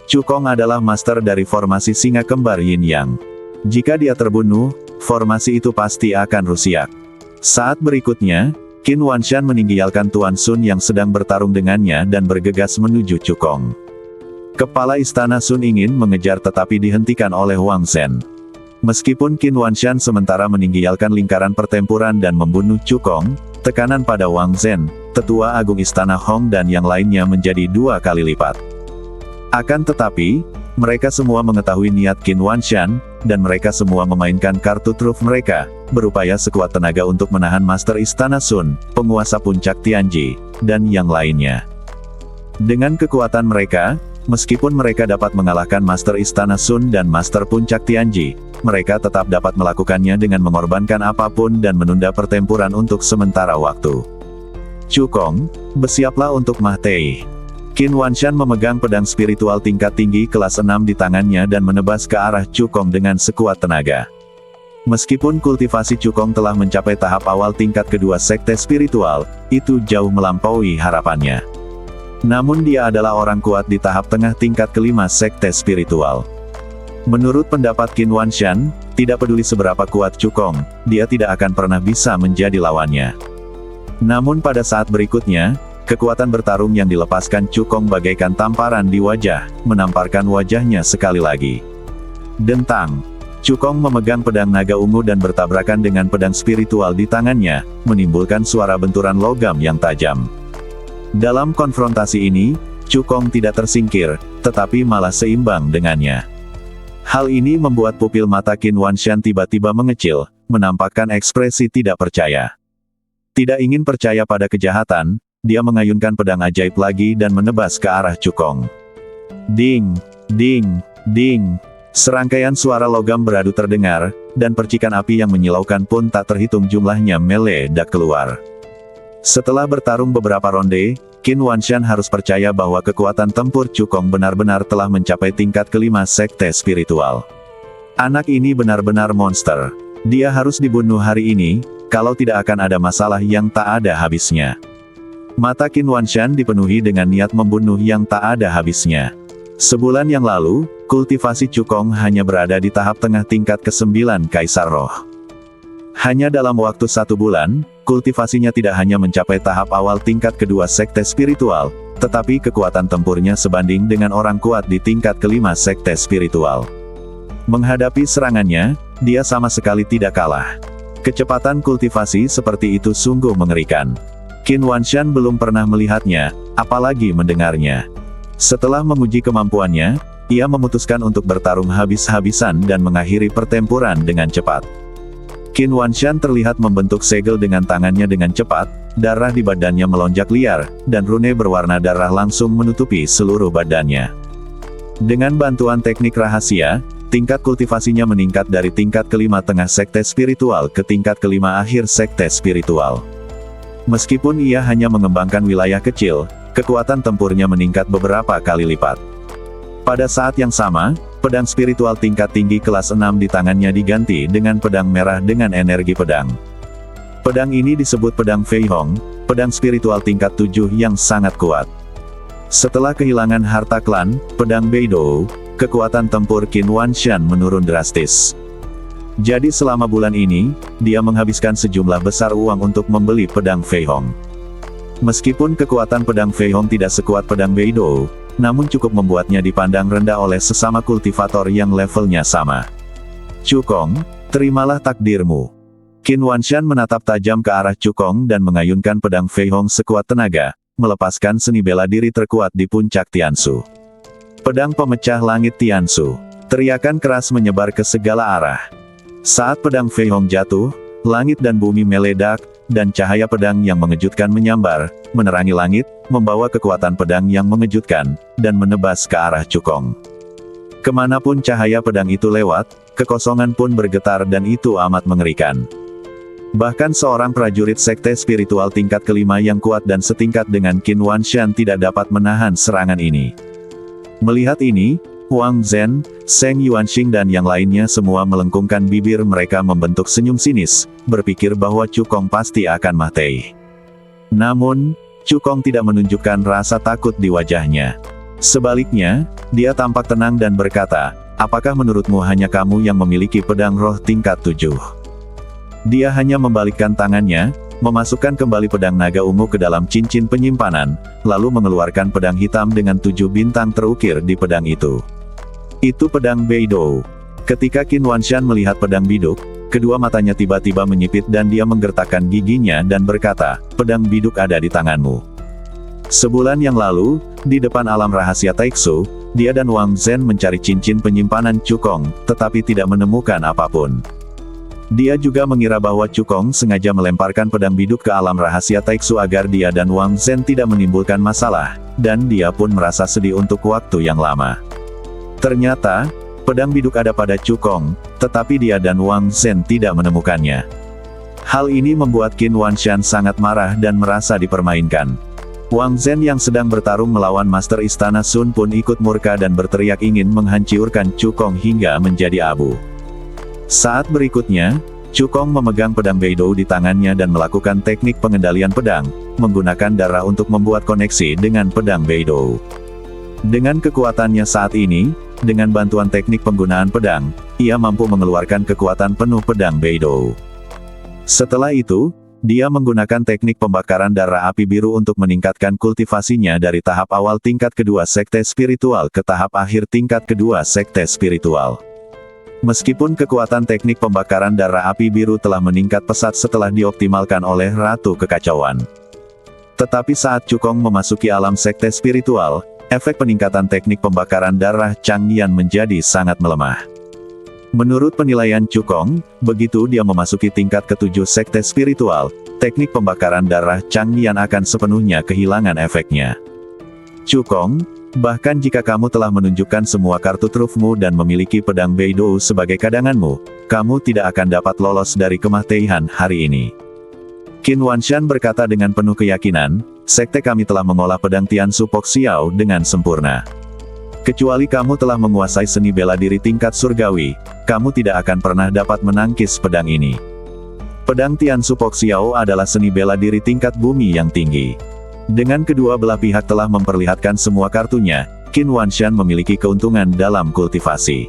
Cukong adalah master dari formasi singa kembar Yin Yang. Jika dia terbunuh, formasi itu pasti akan rusak. Saat berikutnya, Qin Wanshan meninggalkan Tuan Sun yang sedang bertarung dengannya dan bergegas menuju Cukong. Kepala Istana Sun ingin mengejar tetapi dihentikan oleh Wang Zhen. Meskipun Qin Wanshan sementara meninggalkan lingkaran pertempuran dan membunuh Cukong, tekanan pada Wang Zhen, Tetua Agung Istana Hong dan yang lainnya menjadi 2 kali lipat. Akan tetapi, mereka semua mengetahui niat Qin Wanshan, dan mereka semua memainkan kartu truf mereka, berupaya sekuat tenaga untuk menahan Master Istana Sun, penguasa puncak Tianji, dan yang lainnya. Dengan kekuatan mereka, meskipun mereka dapat mengalahkan Master Istana Sun dan Master Puncak Tianji, mereka tetap dapat melakukannya dengan mengorbankan apapun dan menunda pertempuran untuk sementara waktu. "Cukong, bersiaplah untuk Mahtei." Qin Wanshan memegang pedang spiritual tingkat tinggi kelas 6 di tangannya dan menebas ke arah Cukong dengan sekuat tenaga. Meskipun kultivasi Cukong telah mencapai tahap awal tingkat kedua sekte spiritual, itu jauh melampaui harapannya. Namun dia adalah orang kuat di tahap tengah tingkat kelima sekte spiritual. Menurut pendapat Qin Wanshan, tidak peduli seberapa kuat Cukong, dia tidak akan pernah bisa menjadi lawannya. Namun pada saat berikutnya, kekuatan bertarung yang dilepaskan Cukong bagaikan tamparan di wajah, menamparkan wajahnya sekali lagi. Dentang. Cukong memegang pedang naga ungu dan bertabrakan dengan pedang spiritual di tangannya, menimbulkan suara benturan logam yang tajam. Dalam konfrontasi ini, Cukong tidak tersingkir, tetapi malah seimbang dengannya. Hal ini membuat pupil mata Qin Wanshan tiba-tiba mengecil, menampakkan ekspresi tidak percaya. Tidak ingin percaya pada kejahatan, dia mengayunkan pedang ajaib lagi dan menebas ke arah Cukong. Ding, ding, ding. Serangkaian suara logam beradu terdengar, dan percikan api yang menyilaukan pun tak terhitung jumlahnya meledak keluar. Setelah bertarung beberapa ronde, Qin Wanshan harus percaya bahwa kekuatan tempur Cukong benar-benar telah mencapai tingkat kelima sekte spiritual. Anak ini benar-benar monster. Dia harus dibunuh hari ini, kalau tidak akan ada masalah yang tak ada habisnya. Mata Qin Wanshan dipenuhi dengan niat membunuh yang tak ada habisnya. Sebulan yang lalu, kultivasi Cukong hanya berada di tahap tengah tingkat ke-9 Kaisar Roh. Hanya dalam waktu 1 bulan, kultivasinya tidak hanya mencapai tahap awal tingkat kedua sekte spiritual, tetapi kekuatan tempurnya sebanding dengan orang kuat di tingkat kelima sekte spiritual. Menghadapi serangannya, dia sama sekali tidak kalah. Kecepatan kultivasi seperti itu sungguh mengerikan. Qin Wanshan belum pernah melihatnya, apalagi mendengarnya. Setelah menguji kemampuannya, ia memutuskan untuk bertarung habis-habisan dan mengakhiri pertempuran dengan cepat. Qin Wanshan terlihat membentuk segel dengan tangannya dengan cepat, darah di badannya melonjak liar, dan rune berwarna darah langsung menutupi seluruh badannya. Dengan bantuan teknik rahasia, tingkat kultivasinya meningkat dari tingkat kelima tengah sekte spiritual ke tingkat kelima akhir sekte spiritual. Meskipun ia hanya mengembangkan wilayah kecil, kekuatan tempurnya meningkat beberapa kali lipat. Pada saat yang sama, pedang spiritual tingkat tinggi kelas 6 di tangannya diganti dengan pedang merah dengan energi pedang. Pedang ini disebut pedang Fei Hong, pedang spiritual tingkat 7 yang sangat kuat. Setelah kehilangan harta klan, pedang Beidou, kekuatan tempur Qin Wanshan menurun drastis. Jadi selama bulan ini, dia menghabiskan sejumlah besar uang untuk membeli pedang Fei Hong. Meskipun kekuatan pedang Fei Hong tidak sekuat pedang Beidou, namun cukup membuatnya dipandang rendah oleh sesama kultivator yang levelnya sama. Cukong, terimalah takdirmu. Qin Wanshan menatap tajam ke arah Cukong dan mengayunkan pedang Fei Hong sekuat tenaga, melepaskan seni bela diri terkuat di puncak Tianshu. Pedang pemecah langit Tianshu. Teriakan keras menyebar ke segala arah. Saat pedang Fei Hong jatuh, langit dan bumi meledak, dan cahaya pedang yang mengejutkan menyambar, menerangi langit, membawa kekuatan pedang yang mengejutkan, dan menebas ke arah Cukong. Kemanapun cahaya pedang itu lewat, kekosongan pun bergetar dan itu amat mengerikan. Bahkan seorang prajurit sekte spiritual tingkat kelima yang kuat dan setingkat dengan Qin Wanshan tidak dapat menahan serangan ini. Melihat ini, Wang Zhen, Seng Yuanxing dan yang lainnya semua melengkungkan bibir, mereka membentuk senyum sinis, berpikir bahwa Cukong pasti akan mati. Namun, Cukong tidak menunjukkan rasa takut di wajahnya. Sebaliknya, dia tampak tenang dan berkata, "Apakah menurutmu hanya kamu yang memiliki pedang roh tingkat 7?" Dia hanya membalikkan tangannya, memasukkan kembali pedang naga ungu ke dalam cincin penyimpanan, lalu mengeluarkan pedang hitam dengan 7 bintang terukir di pedang itu. Itu pedang Beidou. Ketika Qin Wanshan melihat pedang biduk, kedua matanya tiba-tiba menyipit dan dia menggertakkan giginya dan berkata, "Pedang biduk ada di tanganmu." Sebulan yang lalu, di depan alam rahasia Taixu, dia dan Wang Zhen mencari cincin penyimpanan Cukong, tetapi tidak menemukan apapun. Dia juga mengira bahwa Cukong sengaja melemparkan pedang biduk ke alam rahasia Taixu agar dia dan Wang Zhen tidak menimbulkan masalah, dan dia pun merasa sedih untuk waktu yang lama. Ternyata, pedang biduk ada pada Cukong, tetapi dia dan Wang Zhen tidak menemukannya. Hal ini membuat Qin Wanshan sangat marah dan merasa dipermainkan. Wang Zhen yang sedang bertarung melawan Master Istana Sun pun ikut murka dan berteriak ingin menghancurkan Cukong hingga menjadi abu. Saat berikutnya, Cukong memegang pedang Beidou di tangannya dan melakukan teknik pengendalian pedang, menggunakan darah untuk membuat koneksi dengan pedang Beidou. Dengan kekuatannya saat ini, dengan bantuan teknik penggunaan pedang, ia mampu mengeluarkan kekuatan penuh pedang Beidou. Setelah itu, dia menggunakan teknik pembakaran darah api biru untuk meningkatkan kultivasinya dari tahap awal tingkat kedua sekte spiritual ke tahap akhir tingkat kedua sekte spiritual. Meskipun kekuatan teknik pembakaran darah api biru telah meningkat pesat setelah dioptimalkan oleh Ratu Kekacauan. Tetapi saat Cukong memasuki alam sekte spiritual, efek peningkatan teknik pembakaran darah Changyan menjadi sangat melemah. Menurut penilaian Cukong, begitu dia memasuki tingkat ketujuh sekte spiritual, teknik pembakaran darah Changyan akan sepenuhnya kehilangan efeknya. Cukong, bahkan jika kamu telah menunjukkan semua kartu trufmu dan memiliki pedang Beidou sebagai cadanganmu, kamu tidak akan dapat lolos dari kemah Teihan hari ini. Qin Wanshan berkata dengan penuh keyakinan, sekte kami telah mengolah pedang Tiansu Poxiao dengan sempurna. Kecuali kamu telah menguasai seni bela diri tingkat surgawi, kamu tidak akan pernah dapat menangkis pedang ini. Pedang Tiansu Poxiao adalah seni bela diri tingkat bumi yang tinggi. Dengan kedua belah pihak telah memperlihatkan semua kartunya, Qin Wanshan memiliki keuntungan dalam kultivasi.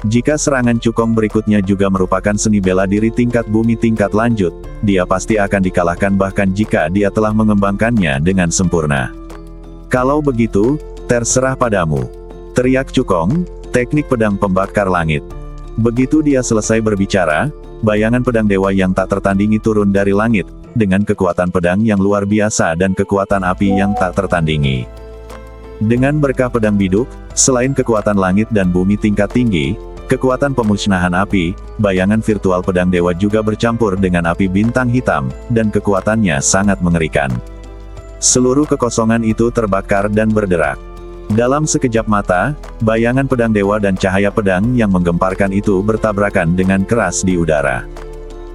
Jika serangan Cukong berikutnya juga merupakan seni bela diri tingkat bumi tingkat lanjut, dia pasti akan dikalahkan bahkan jika dia telah mengembangkannya dengan sempurna. Kalau begitu, terserah padamu, teriak Cukong, teknik pedang pembakar langit. Begitu dia selesai berbicara, bayangan pedang dewa yang tak tertandingi turun dari langit, dengan kekuatan pedang yang luar biasa dan kekuatan api yang tak tertandingi. Dengan berkah pedang biduk, selain kekuatan langit dan bumi tingkat tinggi, kekuatan pemusnahan api, bayangan virtual pedang dewa juga bercampur dengan api bintang hitam, dan kekuatannya sangat mengerikan. Seluruh kekosongan itu terbakar dan berderak. Dalam sekejap mata, bayangan pedang dewa dan cahaya pedang yang menggemparkan itu bertabrakan dengan keras di udara.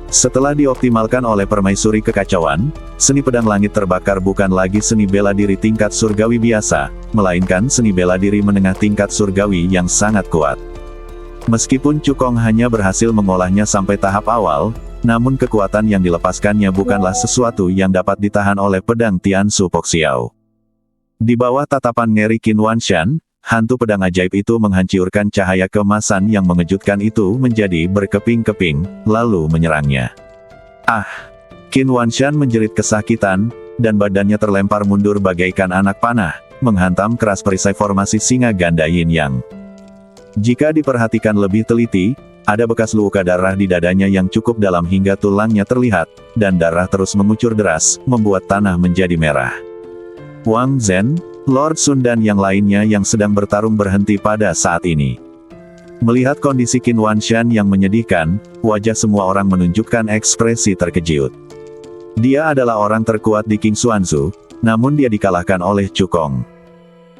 Setelah dioptimalkan oleh permaisuri kekacauan, seni pedang langit terbakar bukan lagi seni bela diri tingkat surgawi biasa, melainkan seni bela diri menengah tingkat surgawi yang sangat kuat. Meskipun Cukong hanya berhasil mengolahnya sampai tahap awal, namun kekuatan yang dilepaskannya bukanlah sesuatu yang dapat ditahan oleh pedang Tiansu Poxiao. Di bawah tatapan ngeri Qin Wanshan, hantu pedang ajaib itu menghancurkan cahaya keemasan yang mengejutkan itu menjadi berkeping-keping, lalu menyerangnya. Ah! Qin Wanshan menjerit kesakitan, dan badannya terlempar mundur bagaikan anak panah, menghantam keras perisai formasi singa ganda Yin Yang. Jika diperhatikan lebih teliti, ada bekas luka darah di dadanya yang cukup dalam hingga tulangnya terlihat, dan darah terus mengucur deras, membuat tanah menjadi merah. Wang Zhen, Lord Sun dan yang lainnya yang sedang bertarung berhenti pada saat ini. Melihat kondisi Qin Wanshan yang menyedihkan, wajah semua orang menunjukkan ekspresi terkejut. Dia adalah orang terkuat di King Xuanzu, namun dia dikalahkan oleh Cukong.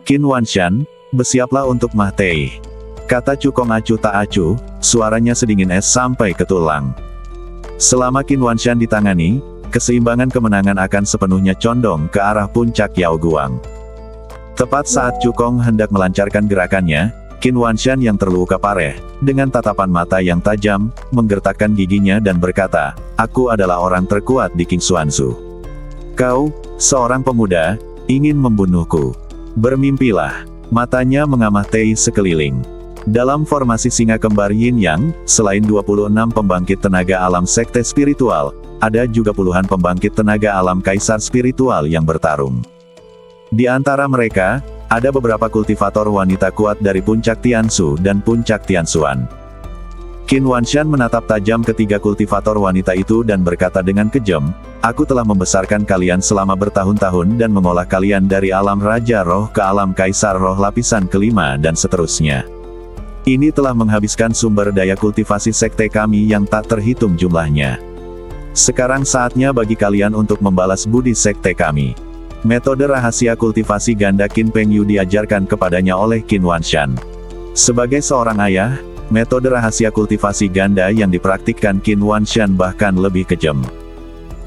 Qin Wanshan, bersiaplah untuk Mah Tei. Kata Cukong acuh tak acuh, suaranya sedingin es sampai ke tulang. Selama Qin Wanshan ditangani, keseimbangan kemenangan akan sepenuhnya condong ke arah puncak Yao Guang. Tepat saat Cukong hendak melancarkan gerakannya, Qin Wanshan yang terluka pareh, dengan tatapan mata yang tajam, menggertakkan giginya dan berkata, "Aku adalah orang terkuat di King Xuanzu. Kau, seorang pemuda, ingin membunuhku. Bermimpilah." Matanya mengamati sekeliling. Dalam formasi singa kembar Yin Yang, selain 26 pembangkit tenaga alam sekte spiritual, ada juga puluhan pembangkit tenaga alam kaisar spiritual yang bertarung. Di antara mereka, ada beberapa kultivator wanita kuat dari puncak Tiansu dan puncak Tianxuan. Qin Wanshan menatap tajam ketiga kultivator wanita itu dan berkata dengan kejam, "Aku telah membesarkan kalian selama bertahun-tahun dan mengolah kalian dari alam Raja Roh ke alam Kaisar Roh lapisan kelima dan seterusnya. Ini telah menghabiskan sumber daya kultivasi sekte kami yang tak terhitung jumlahnya. Sekarang saatnya bagi kalian untuk membalas budi sekte kami." Metode rahasia kultivasi ganda Qin Pengyu diajarkan kepadanya oleh Qin Wanshan. Sebagai seorang ayah, metode rahasia kultivasi ganda yang dipraktikkan Qin Wanshan bahkan lebih kejam.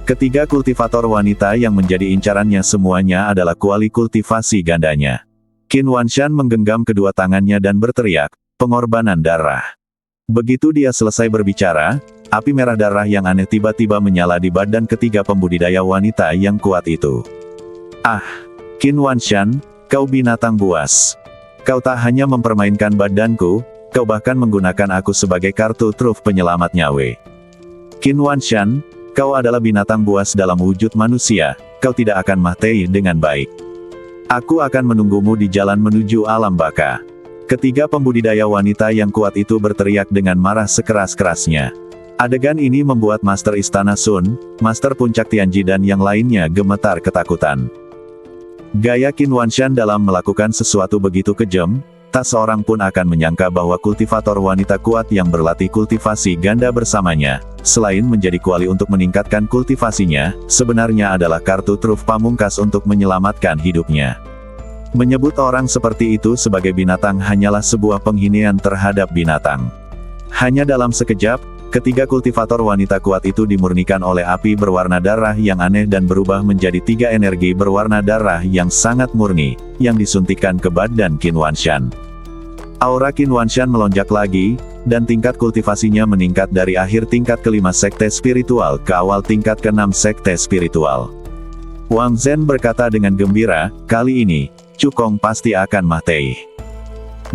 Ketiga kultivator wanita yang menjadi incarannya semuanya adalah kuali kultivasi gandanya. Qin Wanshan menggenggam kedua tangannya dan berteriak, "Pengorbanan darah." Begitu dia selesai berbicara, api merah darah yang aneh tiba-tiba menyala di badan ketiga pembudidaya wanita yang kuat itu. "Ah, Qin Wanshan, kau binatang buas. Kau tak hanya mempermainkan badanku, kau bahkan menggunakan aku sebagai kartu truf penyelamat nyawa. Qin Wanshan, kau adalah binatang buas dalam wujud manusia, kau tidak akan mati dengan baik. Aku akan menunggumu di jalan menuju alam baka." Ketiga pembudidaya wanita yang kuat itu berteriak dengan marah sekeras-kerasnya. Adegan ini membuat Master Istana Sun, Master Puncak Tianji dan yang lainnya gemetar ketakutan. Gaya Qin Wanshan dalam melakukan sesuatu begitu kejam, tak seorang pun akan menyangka bahwa kultivator wanita kuat yang berlatih kultivasi ganda bersamanya, selain menjadi kuali untuk meningkatkan kultivasinya, sebenarnya adalah kartu truf pamungkas untuk menyelamatkan hidupnya. Menyebut orang seperti itu sebagai binatang hanyalah sebuah penghinaan terhadap binatang. Hanya dalam sekejap, ketiga kultivator wanita kuat itu dimurnikan oleh api berwarna darah yang aneh dan berubah menjadi 3 energi berwarna darah yang sangat murni, yang disuntikkan ke badan Qin Wanshan. Aura Qin Wanshan melonjak lagi, dan tingkat kultivasinya meningkat dari akhir tingkat ke-5 sekte spiritual ke awal tingkat ke-6 sekte spiritual. Wang Zhen berkata dengan gembira, kali ini, Cukong pasti akan mati.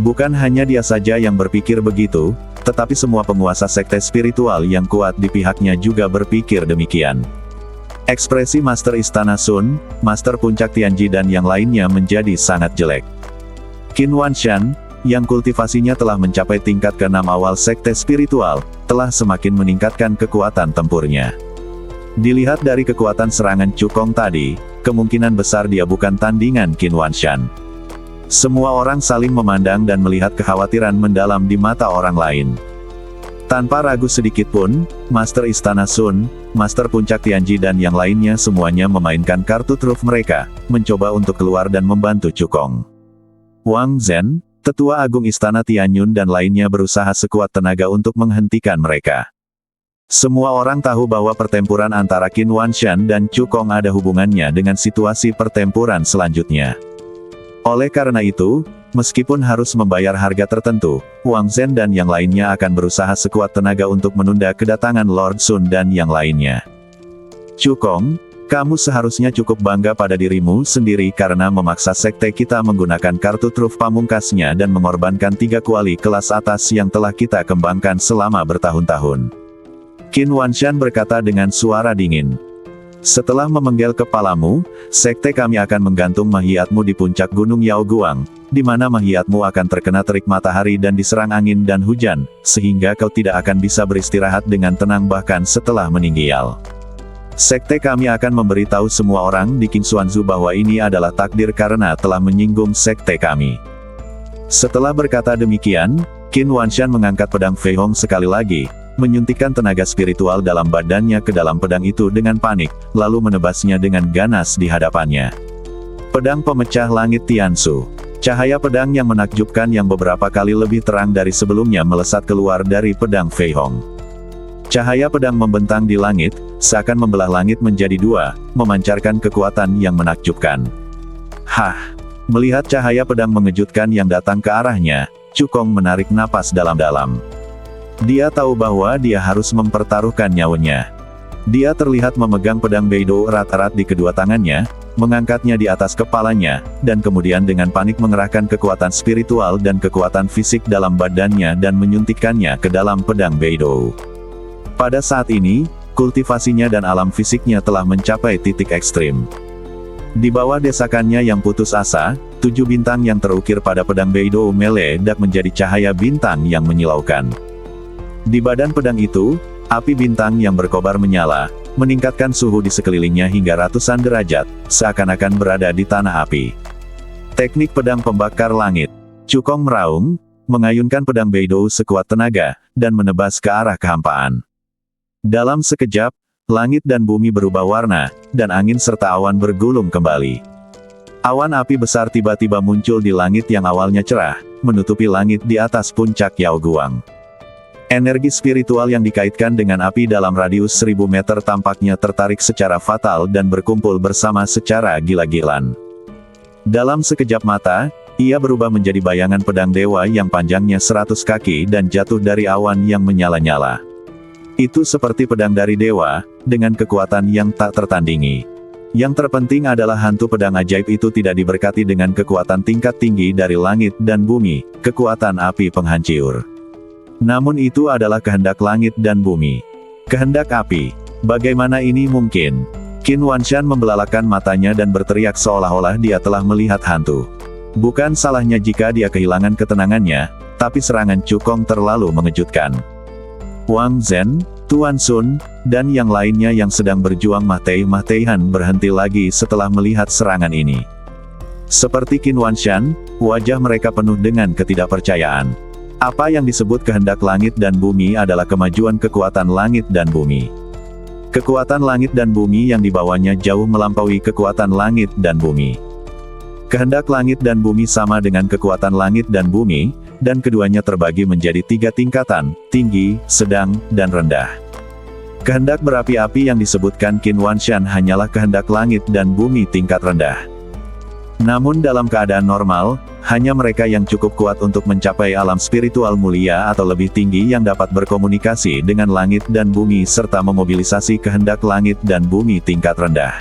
Bukan hanya dia saja yang berpikir begitu, tetapi semua penguasa sekte spiritual yang kuat di pihaknya juga berpikir demikian. Ekspresi Master Istana Sun, Master Puncak Tianji dan yang lainnya menjadi sangat jelek. Qin Wanshan, yang kultivasinya telah mencapai tingkat ke-6 awal sekte spiritual, telah semakin meningkatkan kekuatan tempurnya. Dilihat dari kekuatan serangan Cukong tadi, kemungkinan besar dia bukan tandingan Qin Wanshan. Semua orang saling memandang dan melihat kekhawatiran mendalam di mata orang lain. Tanpa ragu sedikit pun, Master Istana Sun, Master Puncak Tianji dan yang lainnya semuanya memainkan kartu truf mereka, mencoba untuk keluar dan membantu Cukong. Wang Zhen, Tetua Agung Istana Tianyun dan lainnya berusaha sekuat tenaga untuk menghentikan mereka. Semua orang tahu bahwa pertempuran antara Qin Wanshan dan Cukong ada hubungannya dengan situasi pertempuran selanjutnya. Oleh karena itu, meskipun harus membayar harga tertentu, Wang Zhen dan yang lainnya akan berusaha sekuat tenaga untuk menunda kedatangan Lord Sun dan yang lainnya. Cukong, kamu seharusnya cukup bangga pada dirimu sendiri karena memaksa sekte kita menggunakan kartu truf pamungkasnya dan mengorbankan 3 kuali kelas atas yang telah kita kembangkan selama bertahun-tahun. Qin Wanshan berkata dengan suara dingin. Setelah memenggal kepalamu, sekte kami akan menggantung mahiatmu di puncak Gunung Yaoguang, di mana mahiatmu akan terkena terik matahari dan diserang angin dan hujan, sehingga kau tidak akan bisa beristirahat dengan tenang bahkan setelah meninggal. Sekte kami akan memberitahu semua orang di Qingxuanzu bahwa ini adalah takdir karena telah menyinggung sekte kami. Setelah berkata demikian, Qin Wanshan mengangkat pedang Fei Hong sekali lagi, menyuntikkan tenaga spiritual dalam badannya ke dalam pedang itu dengan panik, lalu menebasnya dengan ganas di hadapannya. Pedang pemecah langit Tiansu. Cahaya pedang yang menakjubkan yang beberapa kali lebih terang dari sebelumnya melesat keluar dari pedang Fei Hong. Cahaya pedang membentang di langit, seakan membelah langit menjadi 2, memancarkan kekuatan yang menakjubkan. Hah! Melihat cahaya pedang mengejutkan yang datang ke arahnya, Cukong menarik napas dalam-dalam. Dia tahu bahwa dia harus mempertaruhkan nyawanya. Dia terlihat memegang pedang Beidou erat-erat di kedua tangannya, mengangkatnya di atas kepalanya, dan kemudian dengan panik mengerahkan kekuatan spiritual dan kekuatan fisik dalam badannya dan menyuntikkannya ke dalam pedang Beidou. Pada saat ini, kultivasinya dan alam fisiknya telah mencapai titik ekstrim. Di bawah desakannya yang putus asa, 7 bintang yang terukir pada pedang Beidou meledak menjadi cahaya bintang yang menyilaukan. Di badan pedang itu, api bintang yang berkobar menyala, meningkatkan suhu di sekelilingnya hingga ratusan derajat, seakan-akan berada di tanah api. Teknik pedang pembakar langit. Cukong meraung, mengayunkan pedang Beidou sekuat tenaga, dan menebas ke arah kehampaan. Dalam sekejap, langit dan bumi berubah warna, dan angin serta awan bergulung kembali. Awan api besar tiba-tiba muncul di langit yang awalnya cerah, menutupi langit di atas puncak Yaoguang. Energi spiritual yang dikaitkan dengan api dalam radius 1000 meter tampaknya tertarik secara fatal dan berkumpul bersama secara gila-gilaan. Dalam sekejap mata, ia berubah menjadi bayangan pedang dewa yang panjangnya 100 kaki dan jatuh dari awan yang menyala-nyala. Itu seperti pedang dari dewa, dengan kekuatan yang tak tertandingi. Yang terpenting adalah hantu pedang ajaib itu tidak diberkati dengan kekuatan tingkat tinggi dari langit dan bumi, kekuatan api penghancur. Namun itu adalah kehendak langit dan bumi. Kehendak api. Bagaimana ini mungkin? Qin Wanshan membelalakan matanya dan berteriak seolah-olah dia telah melihat hantu. Bukan salahnya jika dia kehilangan ketenangannya, tapi serangan Cukong terlalu mengejutkan. Wang Zhen, Tuan Sun, dan yang lainnya yang sedang berjuang Matei-Mateihan berhenti lagi setelah melihat serangan ini. Seperti Qin Wanshan, wajah mereka penuh dengan ketidakpercayaan. Apa yang disebut kehendak langit dan bumi adalah kemajuan kekuatan langit dan bumi. Kekuatan langit dan bumi yang dibawanya jauh melampaui kekuatan langit dan bumi. Kehendak langit dan bumi sama dengan kekuatan langit dan bumi, dan keduanya terbagi menjadi 3 tingkatan, tinggi, sedang, dan rendah. Kehendak berapi-api yang disebutkan Qin Wanshan hanyalah kehendak langit dan bumi tingkat rendah. Namun dalam keadaan normal, hanya mereka yang cukup kuat untuk mencapai alam spiritual mulia atau lebih tinggi yang dapat berkomunikasi dengan langit dan bumi serta memobilisasi kehendak langit dan bumi tingkat rendah.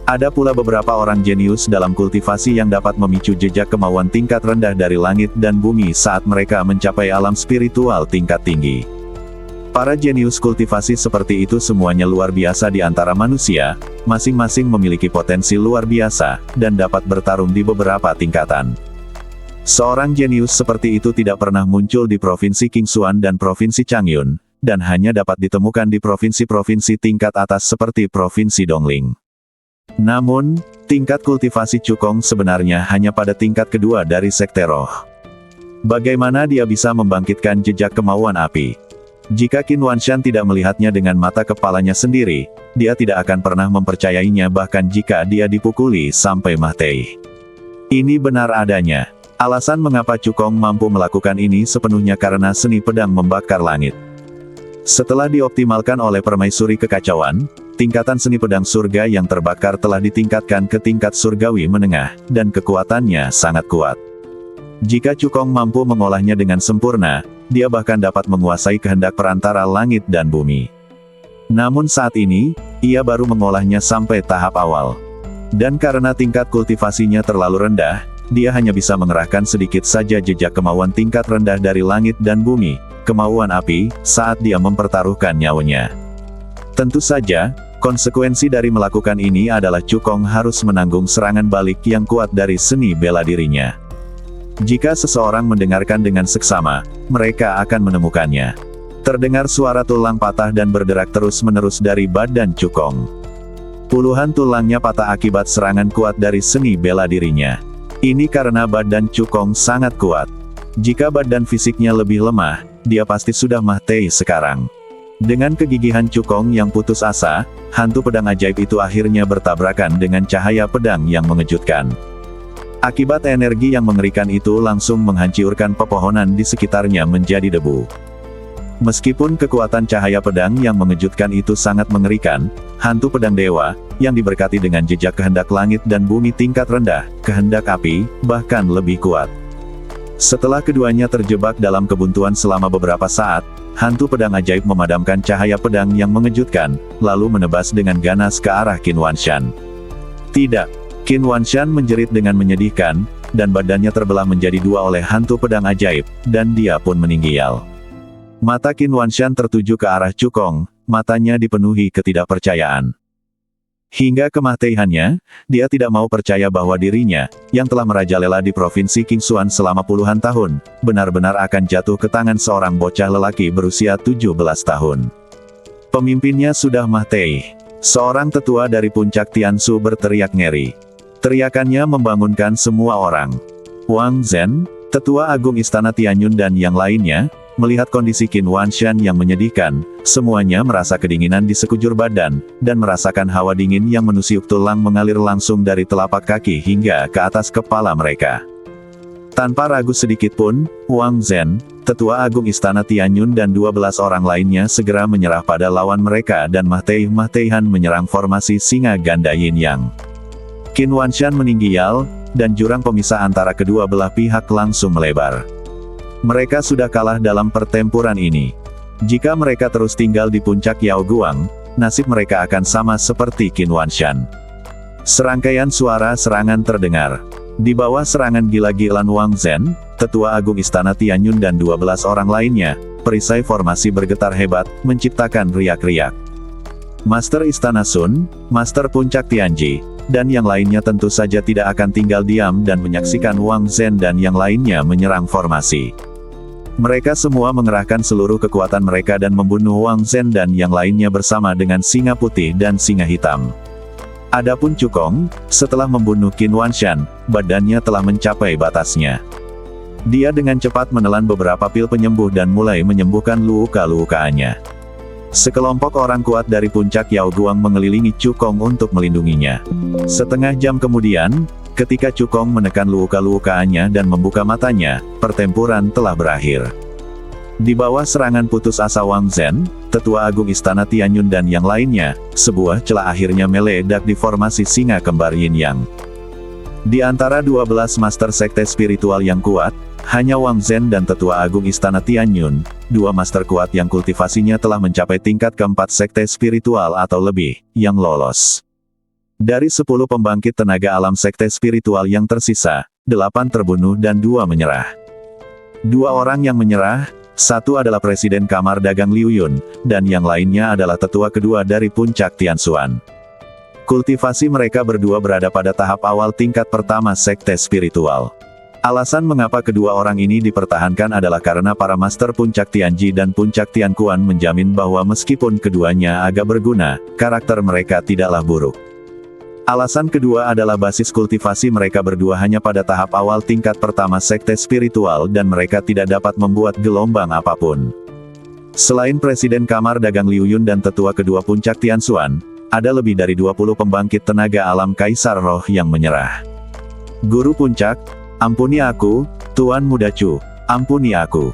Ada pula beberapa orang jenius dalam kultivasi yang dapat memicu jejak kemauan tingkat rendah dari langit dan bumi saat mereka mencapai alam spiritual tingkat tinggi. Para jenius kultivasi seperti itu semuanya luar biasa di antara manusia, masing-masing memiliki potensi luar biasa, dan dapat bertarung di beberapa tingkatan. Seorang jenius seperti itu tidak pernah muncul di Provinsi Qingxuan dan Provinsi Changyun, dan hanya dapat ditemukan di provinsi-provinsi tingkat atas seperti Provinsi Dongling. Namun, tingkat kultivasi Cukong sebenarnya hanya pada tingkat kedua dari Sekte Roh. Bagaimana dia bisa membangkitkan jejak kemauan api? Jika Qin Wanshan tidak melihatnya dengan mata kepalanya sendiri, dia tidak akan pernah mempercayainya bahkan jika dia dipukuli sampai mati. Ini benar adanya. Alasan mengapa Cukong mampu melakukan ini sepenuhnya karena seni pedang membakar langit. Setelah dioptimalkan oleh permaisuri kekacauan, tingkatan seni pedang surga yang terbakar telah ditingkatkan ke tingkat surgawi menengah, dan kekuatannya sangat kuat. Jika Cukong mampu mengolahnya dengan sempurna, dia bahkan dapat menguasai kehendak perantara langit dan bumi. Namun saat ini, ia baru mengolahnya sampai tahap awal. Dan karena tingkat kultivasinya terlalu rendah, dia hanya bisa mengerahkan sedikit saja jejak kemauan tingkat rendah dari langit dan bumi, kemauan api, saat dia mempertaruhkan nyawanya. Tentu saja, konsekuensi dari melakukan ini adalah Cukong harus menanggung serangan balik yang kuat dari seni bela dirinya. Jika seseorang mendengarkan dengan seksama, mereka akan menemukannya. Terdengar suara tulang patah dan berderak terus-menerus dari badan Cukong. Puluhan tulangnya patah akibat serangan kuat dari seni bela dirinya. Ini karena badan Cukong sangat kuat. Jika badan fisiknya lebih lemah, dia pasti sudah mati sekarang. Dengan kegigihan Cukong yang putus asa, hantu pedang ajaib itu akhirnya bertabrakan dengan cahaya pedang yang mengejutkan. Akibat energi yang mengerikan itu langsung menghancurkan pepohonan di sekitarnya menjadi debu. Meskipun kekuatan cahaya pedang yang mengejutkan itu sangat mengerikan, hantu pedang dewa, yang diberkati dengan jejak kehendak langit dan bumi tingkat rendah, kehendak api, bahkan lebih kuat. Setelah keduanya terjebak dalam kebuntuan selama beberapa saat, hantu pedang ajaib memadamkan cahaya pedang yang mengejutkan, lalu menebas dengan ganas ke arah Qin Wanshan. Tidak. Qin Wanshan menjerit dengan menyedihkan, dan badannya terbelah menjadi dua oleh hantu pedang ajaib, dan dia pun meninggal. Mata Qin Wanshan tertuju ke arah Cukong, matanya dipenuhi ketidakpercayaan. Hingga kematiannya, dia tidak mau percaya bahwa dirinya, yang telah merajalela di Provinsi Qingxuan selama puluhan tahun, benar-benar akan jatuh ke tangan seorang bocah lelaki berusia 17 tahun. Pemimpinnya sudah mati. Seorang tetua dari puncak Tianshu berteriak ngeri. Teriakannya membangunkan semua orang. Wang Zhen, tetua agung istana Tianyun dan yang lainnya, melihat kondisi Qin Wanshan yang menyedihkan, semuanya merasa kedinginan di sekujur badan, dan merasakan hawa dingin yang menusuk tulang mengalir langsung dari telapak kaki hingga ke atas kepala mereka. Tanpa ragu sedikit pun, Wang Zhen, tetua agung istana Tianyun dan 12 orang lainnya segera menyerah pada lawan mereka dan Matei-Mateihan menyerang formasi singa ganda Yin Yang. Qin Wanshan meninggal, dan jurang pemisah antara kedua belah pihak langsung melebar. Mereka sudah kalah dalam pertempuran ini. Jika mereka terus tinggal di puncak Yao Guang, nasib mereka akan sama seperti Qin Wanshan. Serangkaian suara serangan terdengar. Di bawah serangan gila-gilaan Wang Zhen, tetua agung istana Tianyun dan 12 orang lainnya, perisai formasi bergetar hebat, menciptakan riak-riak. Master Istana Sun, Master Puncak Tianji, dan yang lainnya tentu saja tidak akan tinggal diam dan menyaksikan Wang Zhen dan yang lainnya menyerang formasi. Mereka semua mengerahkan seluruh kekuatan mereka dan membunuh Wang Zhen dan yang lainnya bersama dengan singa putih dan singa hitam. Adapun Cukong, setelah membunuh Qin Wanshan, badannya telah mencapai batasnya. Dia dengan cepat menelan beberapa pil penyembuh dan mulai menyembuhkan luka-lukaannya. Sekelompok orang kuat dari puncak Yao Guang mengelilingi Cukong untuk melindunginya. Setengah jam kemudian, ketika Cukong menekan luka-lukaannya dan membuka matanya, pertempuran telah berakhir. Di bawah serangan putus asa Wang Zhen, Tetua Agung Istana Tianyun dan yang lainnya, sebuah celah akhirnya meledak di formasi singa kembar Yin Yang. Di antara 12 master sekte spiritual yang kuat, hanya Wang Zhen dan Tetua Agung Istana Tianyun, dua master kuat yang kultivasinya telah mencapai tingkat keempat sekte spiritual atau lebih, yang lolos. Dari 10 pembangkit tenaga alam sekte spiritual yang tersisa, 8 terbunuh dan 2 menyerah. 2 orang yang menyerah, satu adalah Presiden Kamar Dagang Liu Yun, dan yang lainnya adalah tetua kedua dari puncak Tianshuan. Kultivasi mereka berdua berada pada tahap awal tingkat pertama sekte spiritual. Alasan mengapa kedua orang ini dipertahankan adalah karena para master puncak Tianji dan puncak Tianquan menjamin bahwa meskipun keduanya agak berguna, karakter mereka tidaklah buruk. Alasan kedua adalah basis kultivasi mereka berdua hanya pada tahap awal tingkat pertama sekte spiritual dan mereka tidak dapat membuat gelombang apapun. Selain Presiden Kamar Dagang Liu Yun dan tetua kedua puncak Tianshuan, ada lebih dari 20 pembangkit tenaga alam Kaisar Roh yang menyerah. Guru puncak, ampuni aku, Tuan Muda Chu, ampuni aku.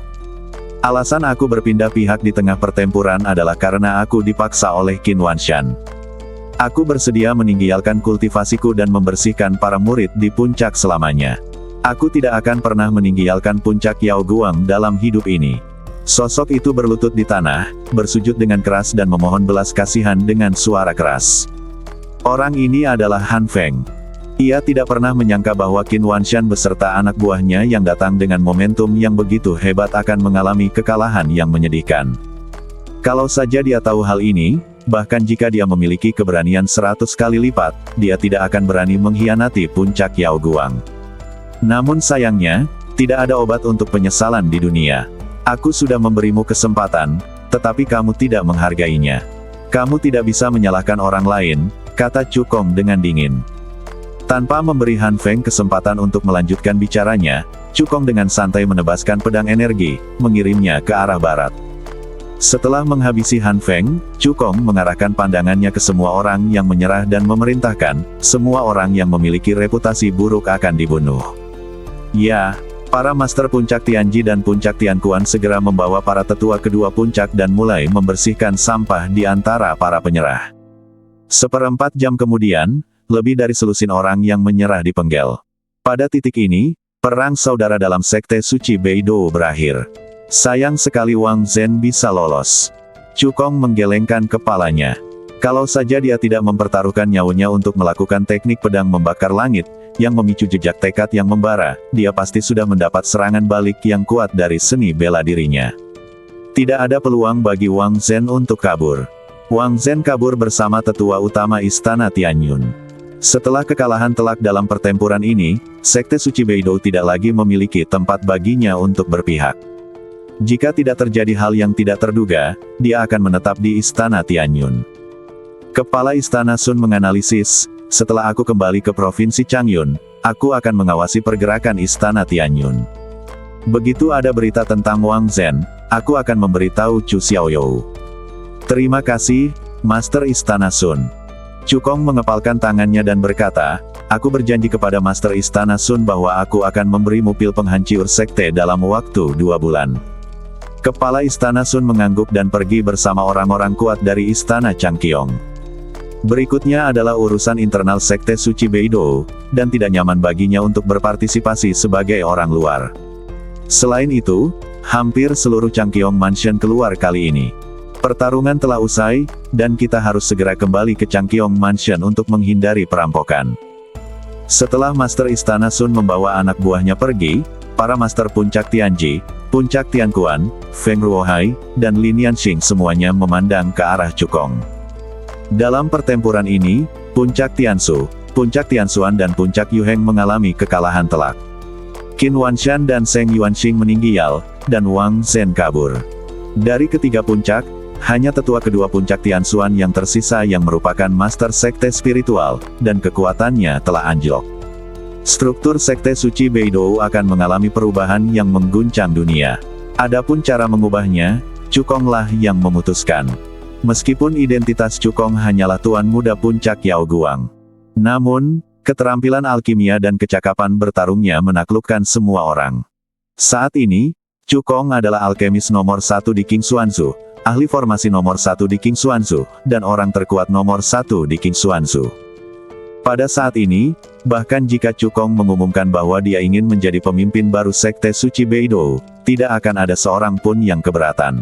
Alasan aku berpindah pihak di tengah pertempuran adalah karena aku dipaksa oleh Qin Wanshan. Aku bersedia meninggalkan kultivasiku dan membersihkan para murid di puncak selamanya. Aku tidak akan pernah meninggalkan puncak Yao Guang dalam hidup ini. Sosok itu berlutut di tanah, bersujud dengan keras dan memohon belas kasihan dengan suara keras. Orang ini adalah Han Feng. Ia tidak pernah menyangka bahwa Qin Wanshan beserta anak buahnya yang datang dengan momentum yang begitu hebat akan mengalami kekalahan yang menyedihkan. Kalau saja dia tahu hal ini, bahkan jika dia memiliki keberanian 100 kali lipat, dia tidak akan berani mengkhianati puncak Yao Guang. Namun sayangnya, tidak ada obat untuk penyesalan di dunia. Aku sudah memberimu kesempatan, tetapi kamu tidak menghargainya. Kamu tidak bisa menyalahkan orang lain, kata Cukong dengan dingin. Tanpa memberi Han Feng kesempatan untuk melanjutkan bicaranya, Cukong dengan santai menebaskan pedang energi, mengirimnya ke arah barat. Setelah menghabisi Han Feng, Cukong mengarahkan pandangannya ke semua orang yang menyerah dan memerintahkan, semua orang yang memiliki reputasi buruk akan dibunuh. Ya, para master puncak Tianji dan puncak Tianquan segera membawa para tetua kedua puncak dan mulai membersihkan sampah di antara para penyerah. 1/4 jam kemudian, lebih dari selusin orang yang menyerah dipenggal. Pada titik ini, perang saudara dalam sekte suci Beidou berakhir. Sayang sekali Wang Zhen bisa lolos. Cukong menggelengkan kepalanya. Kalau saja dia tidak mempertaruhkan nyawanya untuk melakukan teknik pedang membakar langit, yang memicu jejak tekad yang membara, dia pasti sudah mendapat serangan balik yang kuat dari seni bela dirinya. Tidak ada peluang bagi Wang Zhen untuk kabur. Wang Zhen kabur bersama tetua utama Istana Tianyun. Setelah kekalahan telak dalam pertempuran ini, Sekte Suci Beidou tidak lagi memiliki tempat baginya untuk berpihak. Jika tidak terjadi hal yang tidak terduga, dia akan menetap di Istana Tianyun. Kepala Istana Sun menganalisis, setelah aku kembali ke Provinsi Changyun, aku akan mengawasi pergerakan Istana Tianyun. Begitu ada berita tentang Wang Zhen, aku akan memberitahu Chu Xiaoyou. Terima kasih, Master Istana Sun. Cukong mengepalkan tangannya dan berkata, aku berjanji kepada Master Istana Sun bahwa aku akan memberimu pil penghancur sekte dalam waktu 2 bulan. Kepala Istana Sun mengangguk dan pergi bersama orang-orang kuat dari Istana Changqiong. Berikutnya adalah urusan internal Sekte Suci Beidou, dan tidak nyaman baginya untuk berpartisipasi sebagai orang luar. Selain itu, hampir seluruh Changqiong Mansion keluar kali ini. Pertarungan telah usai, dan kita harus segera kembali ke Changqiong Mansion untuk menghindari perampokan. Setelah Master Istana Sun membawa anak buahnya pergi, para Master Puncak Tianji, Puncak Tianquan, Feng Ruohai, dan Lin Yanxing semuanya memandang ke arah Cukong. Dalam pertempuran ini, Puncak Tianshu, Puncak Tianxuan dan Puncak Yuheng mengalami kekalahan telak. Qin Wanshan dan Zheng Yuanxing meninggal, dan Wang Zhen kabur. Dari ketiga puncak, hanya tetua kedua puncak Tianxuan yang tersisa yang merupakan master sekte spiritual, dan kekuatannya telah anjlok. Struktur sekte suci Beidou akan mengalami perubahan yang mengguncang dunia. Adapun cara mengubahnya, Cukonglah yang memutuskan. Meskipun identitas Cukong hanyalah tuan muda puncak Yao Guang. Namun, keterampilan alkimia dan kecakapan bertarungnya menaklukkan semua orang. Saat ini, Cukong adalah alkemis nomor 1 di King Xuanzu, ahli formasi nomor 1 di King Xuanzu, dan orang terkuat nomor 1 di King Xuanzu. Pada saat ini, bahkan jika Cukong mengumumkan bahwa dia ingin menjadi pemimpin baru sekte suci Beidou, tidak akan ada seorang pun yang keberatan.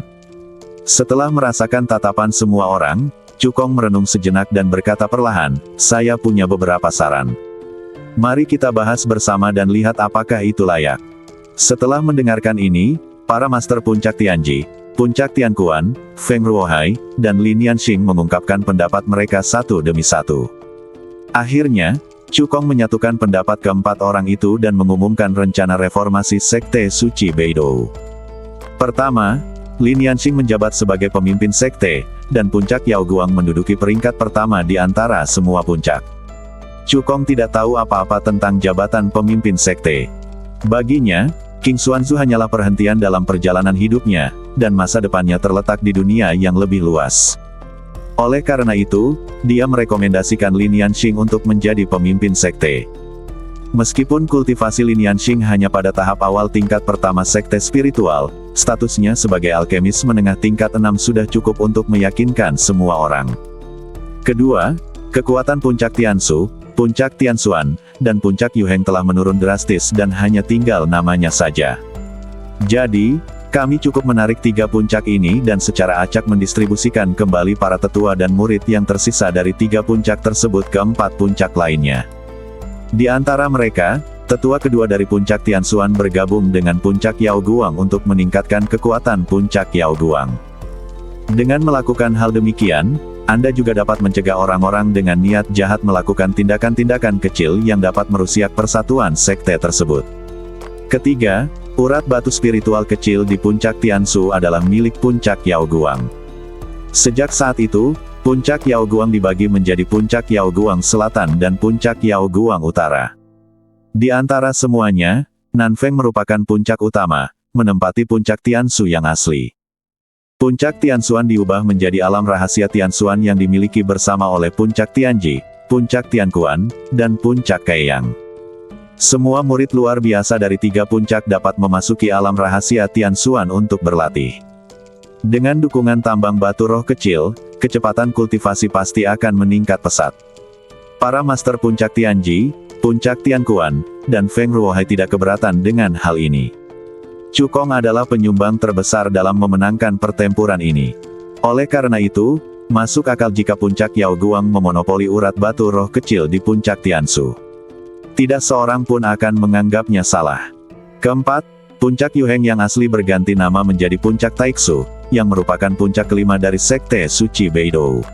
Setelah merasakan tatapan semua orang, Cukong merenung sejenak dan berkata perlahan, "Saya punya beberapa saran. Mari kita bahas bersama dan lihat apakah itu layak." Setelah mendengarkan ini, para master puncak Tianji, puncak Tianquan, Feng Ruohai, dan Lin Yanxing mengungkapkan pendapat mereka satu demi satu. Akhirnya, Cukong menyatukan pendapat keempat orang itu dan mengumumkan rencana reformasi sekte suci Beidou. Pertama, Lin Yanxing menjabat sebagai pemimpin sekte, dan puncak Yao Guang menduduki peringkat pertama di antara semua puncak. Cukong tidak tahu apa-apa tentang jabatan pemimpin sekte. Baginya, King Xuanzu hanyalah perhentian dalam perjalanan hidupnya, dan masa depannya terletak di dunia yang lebih luas. Oleh karena itu, dia merekomendasikan Lin Yanxing untuk menjadi pemimpin sekte. Meskipun kultivasi Lin Yanxing hanya pada tahap awal tingkat pertama sekte spiritual, statusnya sebagai alkemis menengah tingkat 6 sudah cukup untuk meyakinkan semua orang. Kedua, kekuatan puncak Tianxu, puncak Tianxuan, dan puncak Yuheng telah menurun drastis dan hanya tinggal namanya saja. Jadi, kami cukup menarik 3 puncak ini dan secara acak mendistribusikan kembali para tetua dan murid yang tersisa dari 3 puncak tersebut ke 4 puncak lainnya. Di antara mereka, tetua kedua dari puncak Tianxuan bergabung dengan puncak Yao Guang untuk meningkatkan kekuatan puncak Yao Guang. Dengan melakukan hal demikian, Anda juga dapat mencegah orang-orang dengan niat jahat melakukan tindakan-tindakan kecil yang dapat merusak persatuan sekte tersebut. Ketiga, urat batu spiritual kecil di puncak Tianxu adalah milik puncak Yao Guang. Sejak saat itu, puncak Yao Guang dibagi menjadi puncak Yao Guang Selatan dan puncak Yao Guang Utara. Di antara semuanya, Nanfeng merupakan puncak utama, menempati puncak Tianxu yang asli. Puncak Tianxuan diubah menjadi alam rahasia Tianxuan yang dimiliki bersama oleh puncak Tianji, puncak Tianquan, dan puncak Kaiyang. Semua murid luar biasa dari 3 puncak dapat memasuki alam rahasia Tianxuan untuk berlatih. Dengan dukungan tambang batu roh kecil, kecepatan kultivasi pasti akan meningkat pesat. Para master puncak Tianji, puncak Tianquan, dan Feng Ruohai tidak keberatan dengan hal ini. Cukong adalah penyumbang terbesar dalam memenangkan pertempuran ini. Oleh karena itu, masuk akal jika puncak Yao Guang memonopoli urat batu roh kecil di puncak Tianxu. Tidak seorang pun akan menganggapnya salah. Keempat, puncak Yuheng yang asli berganti nama menjadi puncak Taixu, yang merupakan puncak kelima dari sekte suci Beidou.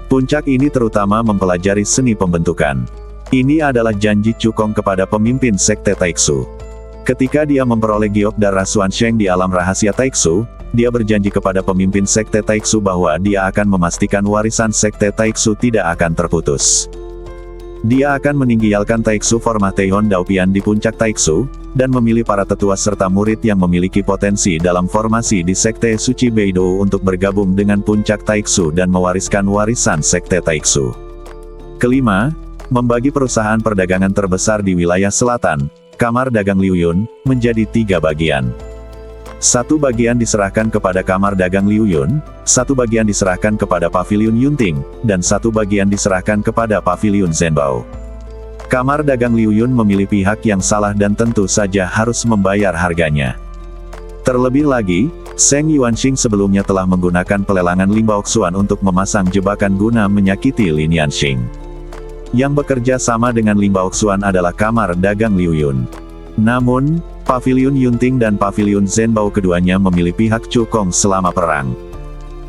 Puncak ini terutama mempelajari seni pembentukan. Ini adalah janji Cukong kepada pemimpin sekte Taixu. Ketika dia memperoleh giok darah Xuansheng di alam rahasia Taixu, dia berjanji kepada pemimpin sekte Taixu bahwa dia akan memastikan warisan sekte Taixu tidak akan terputus. Dia akan meninggalkan Taixu Formah Teihon Daopian di puncak Taixu, dan memilih para tetua serta murid yang memiliki potensi dalam formasi di sekte suci Beidou untuk bergabung dengan puncak Taixu dan mewariskan warisan sekte Taixu. Kelima, membagi perusahaan perdagangan terbesar di wilayah selatan, Kamar Dagang Liuyun, menjadi 3 bagian. 1 bagian diserahkan kepada Kamar Dagang Liuyun, 1 bagian diserahkan kepada Paviliun Yunting, dan 1 bagian diserahkan kepada Paviliun Zhenbao. Kamar Dagang Liuyun memilih pihak yang salah dan tentu saja harus membayar harganya. Terlebih lagi, Zheng Yuanxing sebelumnya telah menggunakan pelelangan Lim Baoxuan untuk memasang jebakan guna menyakiti Lin Yanxing. Yang bekerja sama dengan Lim Baoxuan adalah Kamar Dagang Liuyun. Namun, Paviliun Yunting dan Paviliun Zhenbao keduanya memilih pihak Cukong selama perang.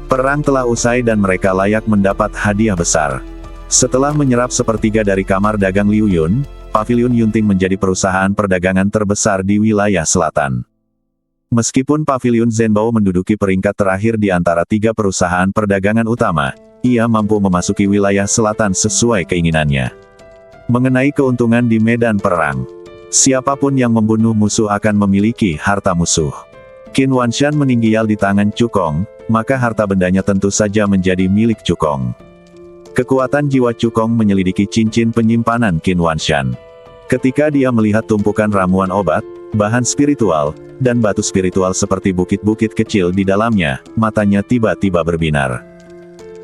Perang telah usai dan mereka layak mendapat hadiah besar. Setelah menyerap sepertiga dari kamar dagang Liu Yun, Paviliun Yunting menjadi perusahaan perdagangan terbesar di wilayah selatan. Meskipun Paviliun Zhenbao menduduki peringkat terakhir di antara 3 perusahaan perdagangan utama, ia mampu memasuki wilayah selatan sesuai keinginannya. Mengenai keuntungan di medan perang, siapapun yang membunuh musuh akan memiliki harta musuh. Qin Wanshan meninggal di tangan Cukong, maka harta bendanya tentu saja menjadi milik Cukong. Kekuatan jiwa Cukong menyelidiki cincin penyimpanan Qin Wanshan. Ketika dia melihat tumpukan ramuan obat, bahan spiritual, dan batu spiritual seperti bukit-bukit kecil di dalamnya, matanya tiba-tiba berbinar.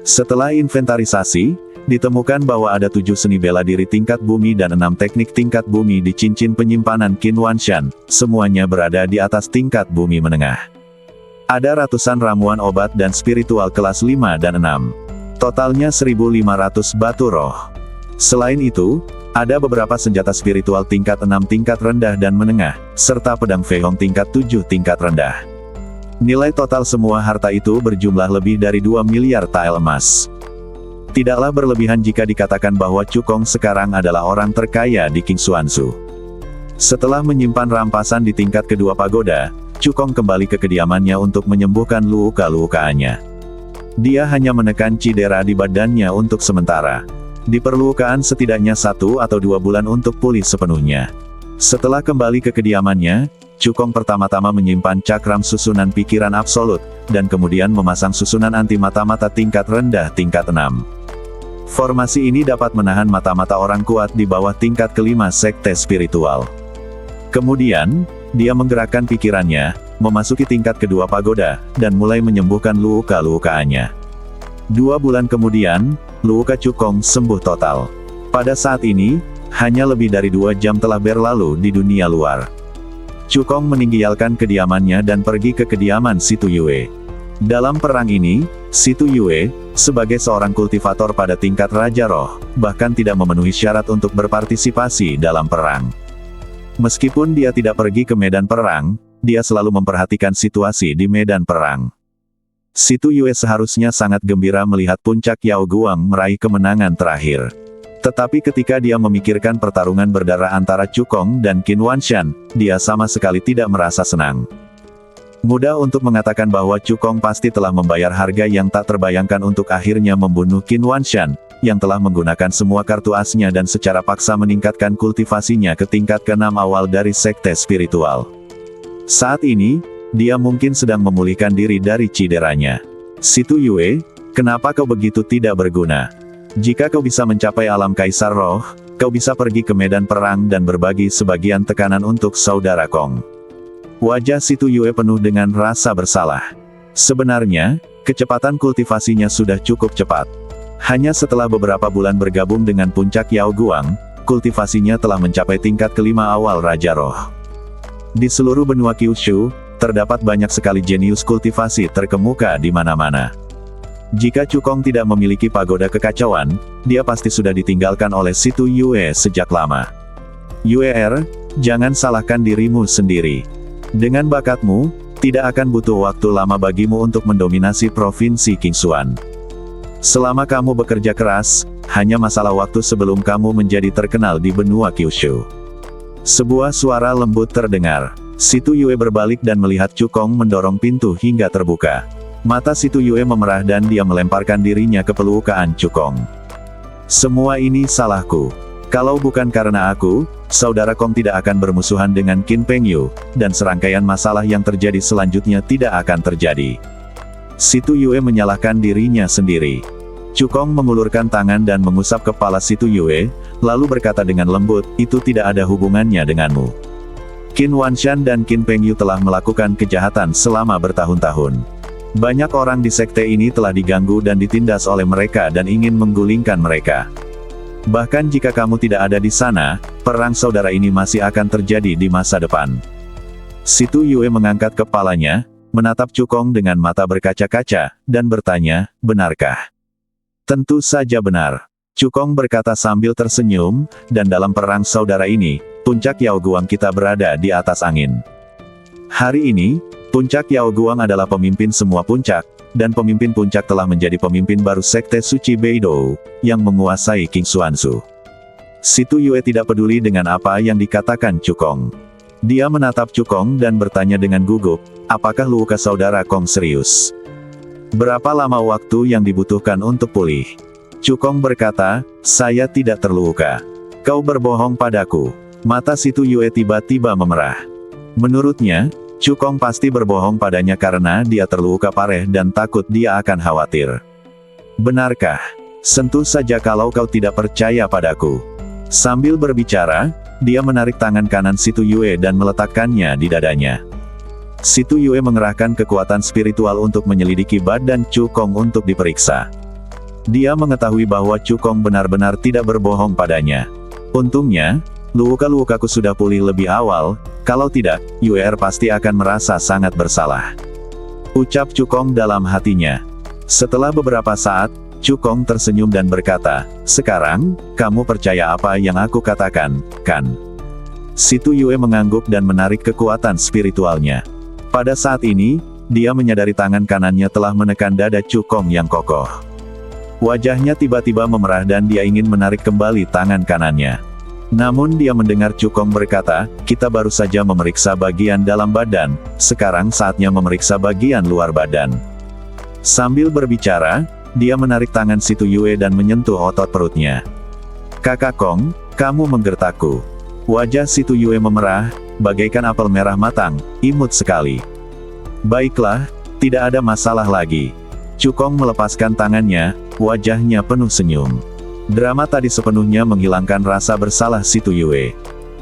Setelah inventarisasi, ditemukan bahwa ada 7 seni bela diri tingkat bumi dan 6 teknik tingkat bumi di cincin penyimpanan Qin Wanshan, semuanya berada di atas tingkat bumi menengah. Ada ratusan ramuan obat dan spiritual kelas 5 dan 6. Totalnya 1.500 batu roh. Selain itu, ada beberapa senjata spiritual tingkat 6 tingkat rendah dan menengah, serta pedang Fei Hong tingkat 7 tingkat rendah. Nilai total semua harta itu berjumlah lebih dari 2 miliar tael emas. Tidaklah berlebihan jika dikatakan bahwa Cukong sekarang adalah orang terkaya di King Xuanzu. Setelah menyimpan rampasan di tingkat kedua pagoda, Cukong kembali ke kediamannya untuk menyembuhkan luka-lukaannya. Dia hanya menekan cedera di badannya untuk sementara. Diperlukan setidaknya 1 atau 2 bulan untuk pulih sepenuhnya. Setelah kembali ke kediamannya, Cukong pertama-tama menyimpan cakram susunan pikiran absolut, dan kemudian memasang susunan anti mata-mata tingkat rendah tingkat 6. Formasi ini dapat menahan mata-mata orang kuat di bawah tingkat kelima sekte spiritual. Kemudian, dia menggerakkan pikirannya, memasuki tingkat kedua pagoda, dan mulai menyembuhkan luka-lukaannya. 2 bulan kemudian, luka Cukong sembuh total. Pada saat ini, hanya lebih dari 2 jam telah berlalu di dunia luar. Cukong meninggalkan kediamannya dan pergi ke kediaman Situ Yue. Dalam perang ini, Situ Yue, sebagai seorang kultivator pada tingkat Raja Roh, bahkan tidak memenuhi syarat untuk berpartisipasi dalam perang. Meskipun dia tidak pergi ke medan perang, dia selalu memperhatikan situasi di medan perang. Situ Yue seharusnya sangat gembira melihat puncak Yao Guang meraih kemenangan terakhir. Tetapi ketika dia memikirkan pertarungan berdarah antara Cukong dan Qin Wanshan, dia sama sekali tidak merasa senang. Mudah untuk mengatakan bahwa Cukong pasti telah membayar harga yang tak terbayangkan untuk akhirnya membunuh Qin Wanshan, yang telah menggunakan semua kartu asnya dan secara paksa meningkatkan kultivasinya ke tingkat ke-6 awal dari sekte spiritual. Saat ini, dia mungkin sedang memulihkan diri dari cederanya. Situ Yue, kenapa kau begitu tidak berguna? Jika kau bisa mencapai alam Kaisar Roh, kau bisa pergi ke medan perang dan berbagi sebagian tekanan untuk saudara Kong. Wajah Situ Yue penuh dengan rasa bersalah. Sebenarnya, kecepatan kultivasinya sudah cukup cepat. Hanya setelah beberapa bulan bergabung dengan puncak Yao Guang, kultivasinya telah mencapai tingkat kelima awal Raja Roh. Di seluruh benua Kyushu, terdapat banyak sekali jenius kultivasi terkemuka di mana-mana. Jika Cukong tidak memiliki pagoda kekacauan, dia pasti sudah ditinggalkan oleh Situ Yue sejak lama. Yue, jangan salahkan dirimu sendiri. Dengan bakatmu, tidak akan butuh waktu lama bagimu untuk mendominasi provinsi Qingxuan. Selama kamu bekerja keras, hanya masalah waktu sebelum kamu menjadi terkenal di benua Kyushu. Sebuah suara lembut terdengar. Situ Yue berbalik dan melihat Cukong mendorong pintu hingga terbuka. Mata Situ Yue memerah dan dia melemparkan dirinya ke pelukaan Cukong. Semua ini salahku. Kalau bukan karena aku, saudara Kong tidak akan bermusuhan dengan Qin Pengyu, dan serangkaian masalah yang terjadi selanjutnya tidak akan terjadi. Situ Yue menyalahkan dirinya sendiri. Cukong mengulurkan tangan dan mengusap kepala Situ Yue, lalu berkata dengan lembut, itu tidak ada hubungannya denganmu. Qin Wanshan dan Qin Pengyu telah melakukan kejahatan selama bertahun-tahun. Banyak orang di sekte ini telah diganggu dan ditindas oleh mereka dan ingin menggulingkan mereka. Bahkan jika kamu tidak ada di sana, perang saudara ini masih akan terjadi di masa depan. Situ Yue mengangkat kepalanya, menatap Cukong dengan mata berkaca-kaca, dan bertanya, benarkah? Tentu saja benar. Cukong berkata sambil tersenyum, dan dalam perang saudara ini, puncak Yao Guang kita berada di atas angin. Hari ini, puncak Yao Guang adalah pemimpin semua puncak, dan pemimpin puncak telah menjadi pemimpin baru Sekte Suci Beidou, yang menguasai King Xuanzu. Situ Yue tidak peduli dengan apa yang dikatakan Cukong. Dia menatap Cukong dan bertanya dengan gugup, apakah luka saudara Kong serius? Berapa lama waktu yang dibutuhkan untuk pulih? Cukong berkata, saya tidak terluka. Kau berbohong padaku. Mata Situ Yue tiba-tiba memerah. Menurutnya, Cukong pasti berbohong padanya karena dia terluka parah dan takut dia akan khawatir. Benarkah? Sentuh saja kalau kau tidak percaya padaku. Sambil berbicara, dia menarik tangan kanan Situ Yue dan meletakkannya di dadanya. Situ Yue mengerahkan kekuatan spiritual untuk menyelidiki badan Cukong untuk diperiksa. Dia mengetahui bahwa Cukong benar-benar tidak berbohong padanya. Untungnya, luka-lukaku sudah pulih lebih awal, kalau tidak, Yuer pasti akan merasa sangat bersalah. Ucap Cukong dalam hatinya. Setelah beberapa saat, Cukong tersenyum dan berkata, sekarang, kamu percaya apa yang aku katakan, kan? Situ Yue mengangguk dan menarik kekuatan spiritualnya. Pada saat ini, dia menyadari tangan kanannya telah menekan dada Cukong yang kokoh. Wajahnya tiba-tiba memerah dan dia ingin menarik kembali tangan kanannya. Namun dia mendengar Cukong berkata, kita baru saja memeriksa bagian dalam badan, sekarang saatnya memeriksa bagian luar badan. Sambil berbicara, dia menarik tangan Situ Yue dan menyentuh otot perutnya. Kakak Kong, kamu menggertakku. Wajah Situ Yue memerah, bagaikan apel merah matang, imut sekali. Baiklah, tidak ada masalah lagi. Cukong melepaskan tangannya, wajahnya penuh senyum. Drama tadi sepenuhnya menghilangkan rasa bersalah Situ Yue.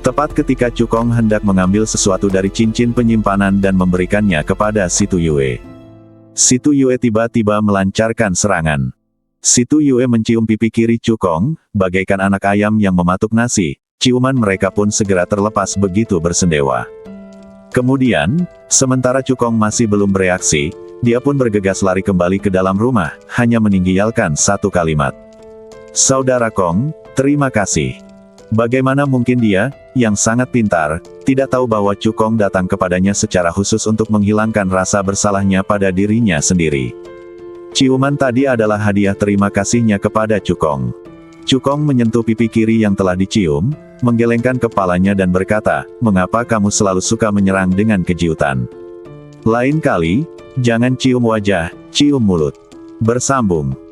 Tepat ketika Cukong hendak mengambil sesuatu dari cincin penyimpanan dan memberikannya kepada Situ Yue. Situ Yue tiba-tiba melancarkan serangan. Situ Yue mencium pipi kiri Cukong, bagaikan anak ayam yang mematuk nasi, ciuman mereka pun segera terlepas begitu bersendewa. Kemudian, sementara Cukong masih belum bereaksi, dia pun bergegas lari kembali ke dalam rumah, hanya meninggalkan satu kalimat. Saudara Kong, terima kasih. Bagaimana mungkin dia, yang sangat pintar, tidak tahu bahwa Cukong datang kepadanya secara khusus untuk menghilangkan rasa bersalahnya pada dirinya sendiri. Ciuman tadi adalah hadiah terima kasihnya kepada Cukong. Cukong menyentuh pipi kiri yang telah dicium, menggelengkan kepalanya dan berkata, mengapa kamu selalu suka menyerang dengan kejiutan? Lain kali, jangan cium wajah, cium mulut. Bersambung.